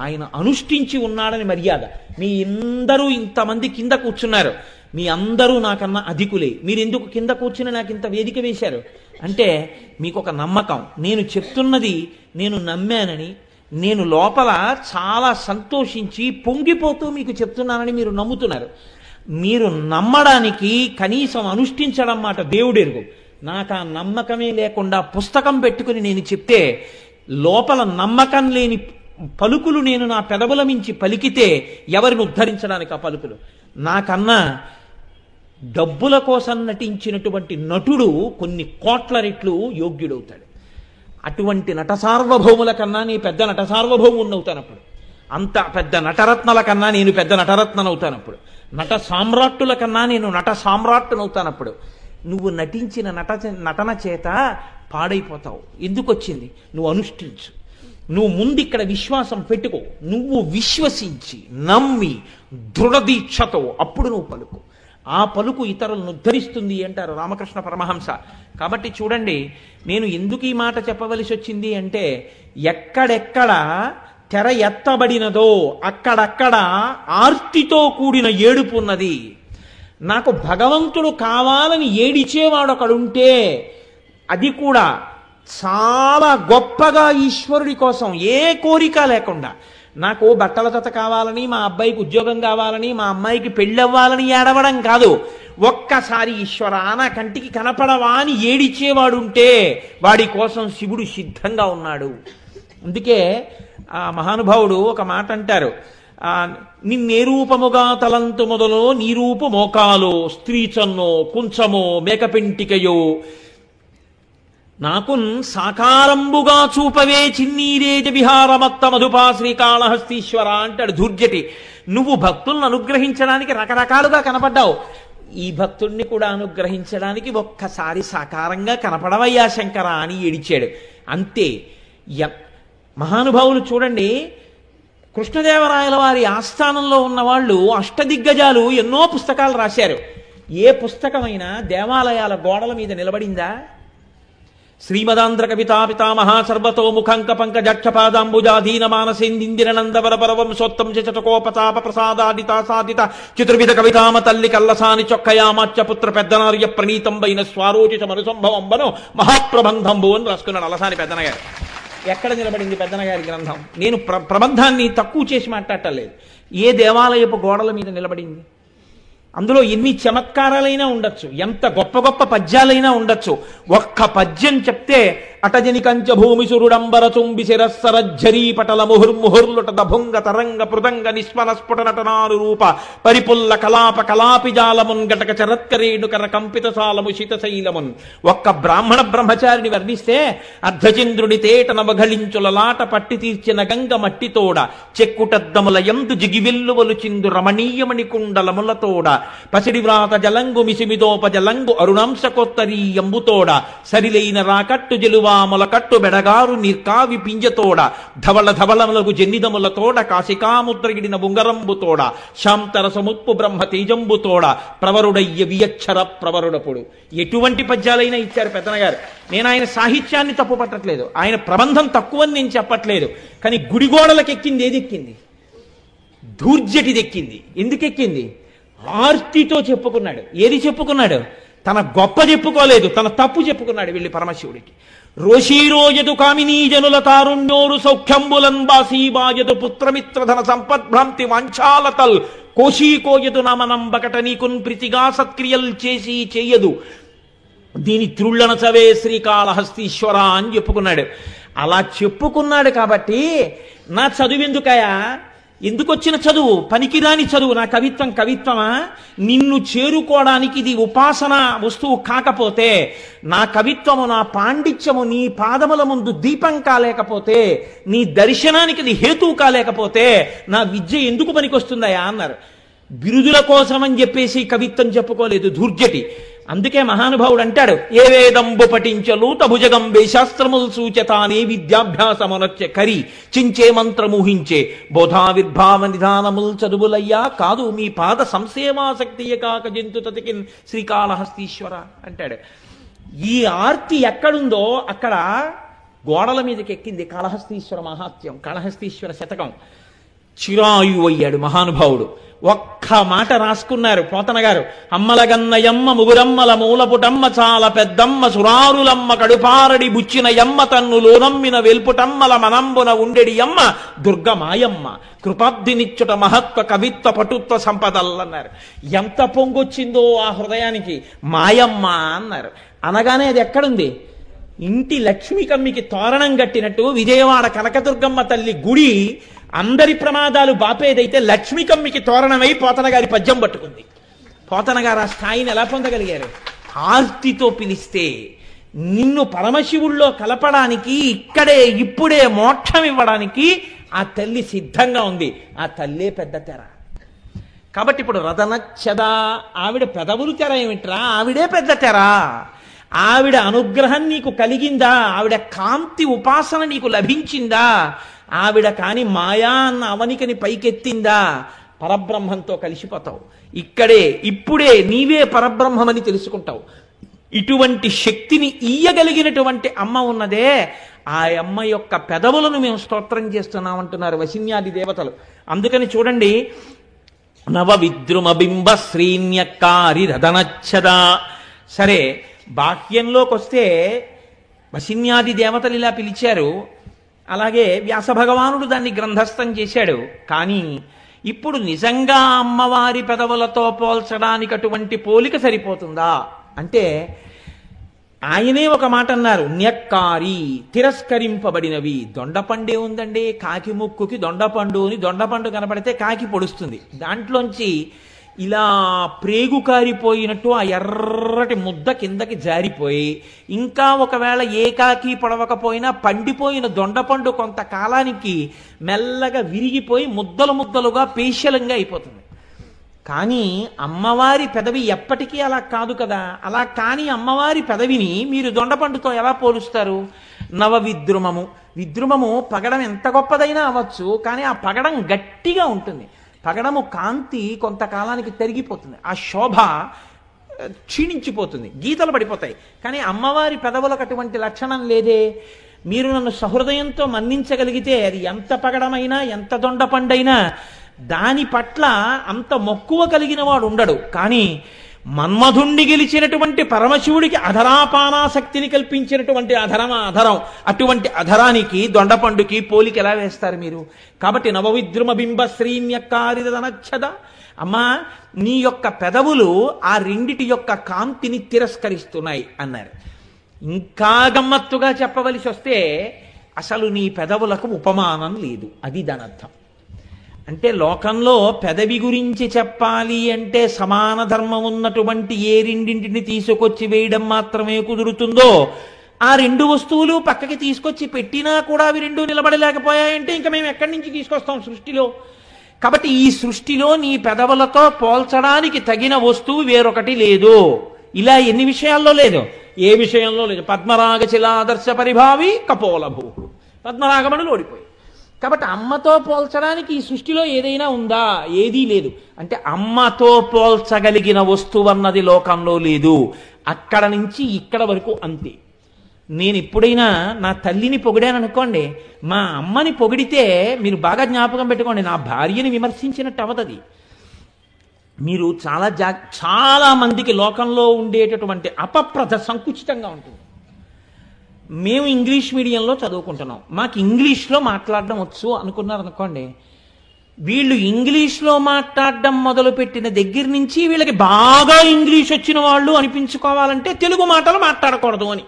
ఆయన అనుష్ఠించి ఉన్నాడని మర్యాద. మీ అందరూ ఇంతమంది కింద కూర్చున్నారు, మీ అందరూ నాకన్నా అధికులే, మీరు ఎందుకు కింద కూర్చుని నాకు ఇంత వేదిక వేశారు అంటే మీకు ఒక నమ్మకం, నేను చెప్తున్నది నేను నమ్మానని, నేను లోపల చాలా సంతోషించి పొంగిపోతూ మీకు చెప్తున్నానని మీరు నమ్ముతున్నారు. మీరు నమ్మడానికి కనీసం అనుష్ఠించడం మాట దేవుడెరుగు. నాకు ఆ నమ్మకమే లేకుండా పుస్తకం పెట్టుకుని నేను చెప్తే, లోపల నమ్మకం లేని పలుకులు నేను నా పెదవుల మించి పలికితే ఎవరిని ఉద్ధరించడానికి ఆ పలుకులు? నాకన్నా డబ్బుల కోసం నటించినటువంటి నటుడు కొన్ని కోట్ల రెట్లు యోగ్యుడవుతాడు. అటువంటి నట సార్వభౌముల కన్నా నీ పెద్ద నట సార్వభౌముని అవుతానప్పుడు, అంత పెద్ద నటరత్నల కన్నా నేను పెద్ద నటరత్ననవుతానప్పుడు, నట సామ్రాట్టుల కన్నా నేను నట సామ్రాట్టునవుతానప్పుడు, నువ్వు నటించిన నటన చేత పాడైపోతావు. ఎందుకు వచ్చింది? నువ్వు అనుష్ఠించు. నువ్వు ముందు ఇక్కడ విశ్వాసం పెట్టుకో, నువ్వు విశ్వసించి నమ్మి దృఢదీక్షతో అప్పుడు నువ్వు పలుకు. ఆ పలుకు ఇతరులను ఉద్ధరిస్తుంది అంటారు రామకృష్ణ పరమహంస. కాబట్టి చూడండి, నేను ఎందుకు ఈ మాట చెప్పవలసి వచ్చింది అంటే, ఎక్కడెక్కడ తెర ఎత్తబడినదో అక్కడక్కడ ఆర్తితో కూడిన ఏడుపు ఉన్నది. నాకు భగవంతుడు కావాలని ఏడిచేవాడొకడుంటే, అది కూడా చాలా గొప్పగా ఈశ్వరుడి కోసం, ఏ కోరిక లేకుండా, నాకు బట్టల జత కావాలని, మా అబ్బాయికి ఉద్యోగం కావాలని, మా అమ్మాయికి పెళ్ళవ్వాలని ఏడవడం కాదు, ఒక్కసారి ఈశ్వరా నా కంటికి కనపడవా అని ఏడిచేవాడుంటే వాడి కోసం శివుడు సిద్ధంగా ఉన్నాడు. అందుకే ఆ మహానుభావుడు ఒక మాట అంటారు, నిన్నే రూపముగా తలంతు మొదలో నీ రూపు మోకాలో, స్త్రీ చన్నో కుంచమో మేకపెంటికయో, నాకున్ సాకారంబుగా చూపవే చిన్నీరేజ విహారమత్త మధుపా శ్రీకాళహస్తీశ్వర అంటాడు ధూర్జటి. నువ్వు భక్తులను అనుగ్రహించడానికి రకరకాలుగా కనపడ్డావు, ఈ భక్తుణ్ణి కూడా అనుగ్రహించడానికి ఒక్కసారి సాకారంగా కనపడవయ్యా శంకర అని ఏడిచాడు. అంతే. మహానుభావులు చూడండి, కృష్ణదేవరాయల వారి ఆస్థానంలో ఉన్న వాళ్ళు అష్టదిగ్గజాలు ఎన్నో పుస్తకాలు రాశారు. ఏ పుస్తకమైనా దేవాలయాల గోడల మీద నిలబడిందా? శ్రీమదాంధ్ర కవితా పితామహ సర్వతో ముఖంక పంకజక్షపాదాంబుజాధీన మానసేందిందిర నందవర పరవంశోత్తం చటకోపతాప ప్రసాదాదిత సాధిత చతుర్విధ కవితామ తల్లి కల్లసాని చొక్కయామాచ్య పుత్ర పెద్దనార్య ప్రణీతంబైన స్వారోచిత మరుసంభవంబను మహాప్రబంధంబు అని రాసుకున్నాడు అలసాని పెద్దనగారు. ఎక్కడ నిలబడింది పెద్దనగారి గ్రంథం? నేను ప్రబంధాన్ని తక్కువ చేసి మాట్లాడటలేదు. ఏ దేవాలయపు గోడల మీద నిలబడింది? అందులో ఎన్ని చమత్కారాలైనా ఉండొచ్చు, ఎంత గొప్ప గొప్ప పద్యాలైనా ఉండొచ్చు, ఒక్క పద్యం చెప్తే అటజని కంచ భూమి సురుడంబర చుంబి శిరస్సరజ్జరీ పటల ముహుర్ముహుర్లుట దభుంగ తరంగ పృదంగ నిస్మన స్ఫుట నటనారు రూప పరిపుల్ల కలాప కలాపి జాలమున్ గటక చరత్కరేణుకర కంపిత సాలము శితశైలమున్. ఒక్క బ్రాహ్మణ బ్రహ్మచారిని వర్ణిస్తే అర్ధచంద్రుడి తేట నవఘళించులలాట పట్టి తీర్చిన గంగ మట్టితోడ చెక్కుటద్దముల యందు జిగివెల్లువలు చిందు రమణీయమణి కుండలములతోడ పసిడి వ్రాత జలంగు మిసిమిదోప జలంగు అరుణాంశకొత్తరీ ఎంబుతోడ సరిలైన రాకట్టు జలువా మొలకట్టు బెడగారు నిర్కావి పింజతోడ ధవళ ధవళములకు జన్నిదములతోడ కాశికాముద్రగిడిన బుంగరంబుతోడ శాంతరసముప్పు బ్రహ్మ తేజంబుతోడ ప్రవరుడయ్య వియచ్చర ప్రవరుడపుడు. ఎటువంటి పద్యాలైనా ఇచ్చారు పెద్దనగారు. నేను ఆయన సాహిత్యాన్ని తప్పు పట్టట్లేదు, ఆయన ప్రబంధం తక్కువని నేను చెప్పట్లేదు. కానీ గుడిగోడలకు ఎక్కింది ఏది ఎక్కింది? ధూర్జటిది ఎక్కింది. ఎందుకు ఎక్కింది? ఆర్తితో చెప్పుకున్నాడు. ఏది చెప్పుకున్నాడు? తన గొప్ప చెప్పుకోలేదు, తన తప్పు చెప్పుకున్నాడు వెళ్ళి పరమశివుడికి. రోషీరోయదు కామినీ జనుల తారుణ్యోరు సౌఖ్యంబులన్ బాసీబాయదు పుత్రమిత్రధన సంపద్భ్రాంతి వాంఛాలతల్ కోశీకోయదు నామనంబకట నీకున్ ప్రీతిగా సత్క్రియలు చేసి చెయ్యదు దీని త్రుళ్ళనచవే శ్రీకాళహస్తీశ్వర అని చెప్పుకున్నాడు. అలా చెప్పుకున్నాడు కాబట్టి నా చదువెందుకయా, ఎందుకు వచ్చిన చదువు, పనికిరాని చదువు, నా కవిత్వం కవిత్వమా, నిన్ను చేరుకోవడానికి ఇది ఉపాసన వస్తువు కాకపోతే, నా కవిత్వము నా పాండిత్యము నీ పాదముల ముందు దీపం కాలేకపోతే, నీ దర్శనానికి ఇది హేతువు కాలేకపోతే నా విద్య ఎందుకు పనికొస్తుందయా అన్నారు. బిరుదుల కోసం అని చెప్పేసి కవిత్వం చెప్పుకోలేదు ధూర్జటి. అందుకే మహానుభావుడు అంటాడు, ఏ వేదంబు పఠించలు తభుజగంబే శాస్త్రములు సూచతానే విద్యాభ్యాసమునచ్చే కరి చించే మంత్రమూహించే బోధావిర్భావ నిధానముల్ చదువులయ్యా కాదు మీ పాద సంసేవాసక్తియ కాక జంతు తతికిన్ శ్రీకాళహస్తీశ్వర అంటాడు. ఈ ఆర్తి ఎక్కడుందో అక్కడ గోడల మీదకి ఎక్కింది కాళహస్తీశ్వర మహాత్యం, కాళహస్తీశ్వర శతకం. చిరాయు అయ్యాడు మహానుభావుడు. ఒక్క మాట రాసుకున్నారు పోతన గారు. అమ్మలగన్నయమ్మ ముగురమ్మల మూలపుటమ్మ చాలా పెద్దమ్మ సురారులమ్మ కడుపారడి బుచ్చిన యమ్మ తన్ను లోనమ్మిన వెల్పుటమ్మల మనంబున ఉండెడి యమ్మ దుర్గమాయమ్మ కృపాబ్దినిచ్చుట మహత్వ కవిత్వ పటుత్వ సంపదలన్నారు. ఎంత పొంగొచ్చిందో ఆ హృదయానికి. మాయమ్మ అన్నారు. అనగానే అది ఎక్కడుంది? ఇంటి లక్ష్మీకమ్మికి తోరణం కట్టినట్టు విజయవాడ కనకదుర్గమ్మ తల్లి గుడి అందరి ప్రమాదాలు బాపేదైతే లక్ష్మీకమ్మికి తోరణమై పోతన గారి పద్యం పట్టుకుంది. పోతన గారు ఆ స్థాయిని ఎలా పొందగలిగారు? ఆర్తితో పిలిస్తే నిన్ను పరమశివుల్లో కలపడానికి, ఇక్కడే ఇప్పుడే మోక్షం ఇవ్వడానికి ఆ తల్లి సిద్ధంగా ఉంది. ఆ తల్లే పెద్ద తెర. కాబట్టి ఇప్పుడు రతనచ్చద ఆవిడ పెదవులు తెర ఏమిట్రా, ఆవిడే పెద్ద తెర. ఆవిడ అనుగ్రహం నీకు కలిగిందా, ఆవిడ కాంతి ఉపాసన నీకు లభించిందా, ఆవిడ కాని మాయా అన్న అవనికని పైకెత్తిందా, పరబ్రహ్మంతో కలిసిపోతావు. ఇక్కడే ఇప్పుడే నీవే పరబ్రహ్మమని తెలుసుకుంటావు. ఇటువంటి శక్తిని ఇయ్యగలిగినటువంటి అమ్మ ఉన్నదే, ఆ అమ్మ యొక్క పెదవులను మేము స్తోత్రం చేస్తున్నామంటున్నారు వశిన్యాది దేవతలు. అందుకని చూడండి, నవ విద్రుమ బింబ శ్రీన్యకారి రదనచ్చదా. సరే, బాహ్యంలోకి వస్తే వశిన్యాది దేవతలు ఇలా పిలిచారు, అలాగే వ్యాస భగవానుడు దాన్ని గ్రంథస్థం చేశాడు. కానీ ఇప్పుడు నిజంగా అమ్మవారి పెదవులతో పోల్చడానికి అటువంటి పోలిక సరిపోతుందా అంటే, ఆయనే ఒక మాట అన్నారు, న్యక్కారి తిరస్కరింపబడినవి. దొండపండే ఉందండి, కాకి ముక్కుకి దొండపండు అని దొండపండు కనపడితే కాకి పొడుస్తుంది. దాంట్లోంచి ఇలా ప్రేగు కారిపోయినట్టు ఆ ఎర్రటి ముద్ద కిందకి జారిపోయి, ఇంకా ఒకవేళ ఏ కాకి పొడవకపోయినా పండిపోయిన దొండపండు కొంతకాలానికి మెల్లగా విరిగిపోయి ముద్దలు ముద్దలుగా పేశలంగా అయిపోతుంది. కానీ అమ్మవారి పెదవి ఎప్పటికీ అలా కాదు కదా. అలా కాని అమ్మవారి పెదవిని మీరు దొండపండుతో ఎలా పోలుస్తారు? నవ విద్రుమము. విద్రుమము పగడం ఎంత గొప్పదైనా అవ్వచ్చు, కానీ ఆ పగడం గట్టిగా ఉంటుంది. పగడము కాంతి కొంతకాలానికి తరిగిపోతుంది, ఆ శోభ క్షీణించిపోతుంది, గీతలు పడిపోతాయి. కానీ అమ్మవారి పెదవులకు అటువంటి లక్షణం లేదే. మీరు నన్ను సహృదయంతో మన్నించగలిగితే అది ఎంత పగడమైనా ఎంత దొండపండైనా దాని పట్ల అంత మక్కువ కలిగిన వాడు ఉండడు. కానీ మన్మధుణ్ణి గెలిచినటువంటి పరమశివుడికి అధరాపానాశక్తిని కల్పించినటువంటి అధరమా అధరం, అటువంటి అధరానికి దొండపండుకి పోలికి ఎలా వేస్తారు మీరు? కాబట్టి నవవిద్రుమ బింబ శ్రీన్యకారిదనచ్చద. అమ్మా, నీ యొక్క పెదవులు ఆ రెండిటి యొక్క కాంతిని తిరస్కరిస్తున్నాయి అన్నారు. ఇంకా గమ్మత్తుగా చెప్పవలసి వస్తే అసలు నీ పెదవులకు ఉపమానం లేదు, అది దాని అర్థం. అంటే లోకంలో పెదవి గురించి చెప్పాలి అంటే సమాన ధర్మం ఉన్నటువంటి ఏ రెండింటిని తీసుకొచ్చి వేయడం మాత్రమే కుదురుతుందో, ఆ రెండు వస్తువులు పక్కకి తీసుకొచ్చి పెట్టినా కూడా అవి రెండు నిలబడలేకపోయాయంటే ఇంకా మేము ఎక్కడి నుంచి తీసుకొస్తాం సృష్టిలో? కాబట్టి ఈ సృష్టిలో నీ పెదవులతో పోల్చడానికి తగిన వస్తువు వేరొకటి లేదు. ఇలా ఎన్ని విషయాల్లో లేదు? ఏ విషయంలో లేదు. పద్మరాగ శిలాదర్శ పరిభావి కపోలభూ, పద్మరాగమణులు ఓడిపోయి. కాబట్టి అమ్మతో పోల్చడానికి ఈ సృష్టిలో ఏదైనా ఉందా? ఏదీ లేదు. అంటే అమ్మతో పోల్చగలిగిన వస్తువు అన్నది లోకంలో లేదు. అక్కడ నుంచి ఇక్కడ వరకు అంతే. నేను ఎప్పుడైనా నా తల్లిని పొగిడాను అనుకోండి, మా అమ్మని పొగిడితే మీరు బాగా జ్ఞాపకం పెట్టుకోండి, నా భార్యని విమర్శించినట్టు అవదది. మీరు చాలా మందికి లోకంలో ఉండేటటువంటి అపప్రథ సంకుచితంగా ఉంటుంది. మేము ఇంగ్లీష్ మీడియంలో చదువుకుంటున్నాం, మాకు ఇంగ్లీష్లో మాట్లాడడం వచ్చు అనుకున్నారు అనుకోండి, వీళ్ళు ఇంగ్లీష్లో మాట్లాడడం మొదలుపెట్టిన దగ్గర నుంచి వీళ్ళకి బాగా ఇంగ్లీష్ వచ్చిన వాళ్ళు అనిపించుకోవాలంటే తెలుగు మాటలు మాట్లాడకూడదు అని.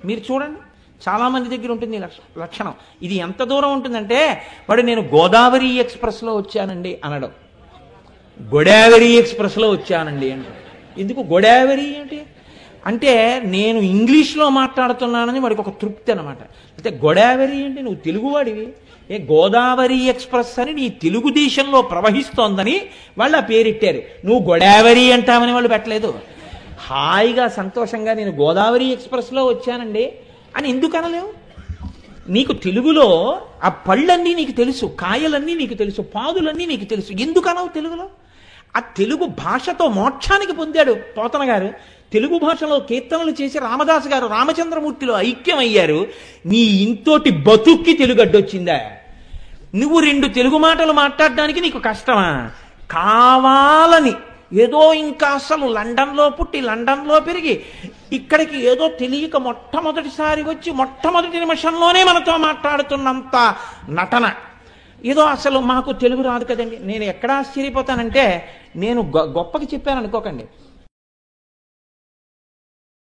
మీరు చూడండి, చాలామంది దగ్గర ఉంటుంది ఈ లక్షణం. ఇది ఎంత దూరం ఉంటుందంటే, వాడు నేను గోదావరి ఎక్స్ప్రెస్లో వచ్చానండి అనడం, గోదావరి ఎక్స్ప్రెస్లో వచ్చానండి అంటే. ఎందుకు గోదావరి అంటే నేను ఇంగ్లీష్లో మాట్లాడుతున్నానని వాడికి ఒక తృప్తి అనమాట. అయితే గోదావరి అంటే నువ్వు తెలుగువాడివి, గోదావరి ఎక్స్ప్రెస్ అని నీ తెలుగుదేశంలో ప్రవహిస్తోందని వాళ్ళు ఆ పేరెట్టారు. నువ్వు గోదావరి అంటామని వాళ్ళు పెట్టలేదు. హాయిగా సంతోషంగా నేను గోదావరి ఎక్స్ప్రెస్లో వచ్చానండి అని ఎందుకు అనలేవు? నీకు తెలుగులో ఆ పళ్ళన్నీ నీకు తెలుసు, కాయలన్నీ నీకు తెలుసు, పాదులన్నీ నీకు తెలుసు, ఎందుకు అనవు తెలుగులో? ఆ తెలుగు భాషతో మోక్షానికి పొందాడు పోతన గారు. తెలుగు భాషలో కీర్తనలు చేసి రామదాసు గారు రామచంద్రమూర్తిలో ఐక్యమయ్యారు. నీ ఇంతోటి బతుక్కి తెలుగు అడ్డొచ్చిందా? నువ్వు 2 తెలుగు మాటలు మాట్లాడడానికి నీకు కష్టమా? కావాలని ఏదో ఇంకా అసలు లండన్లో పుట్టి లండన్లో పెరిగి ఇక్కడికి ఏదో తెలియక మొట్టమొదటిసారి వచ్చి మొట్టమొదటి నిమిషంలోనే మనతో మాట్లాడుతున్నంత నటన. ఏదో అసలు మాకు తెలుగు రాదు కదండి. నేను ఎక్కడ ఆశ్చర్యపోతానంటే, నేను గొప్పకి చెప్పాను అనుకోకండి,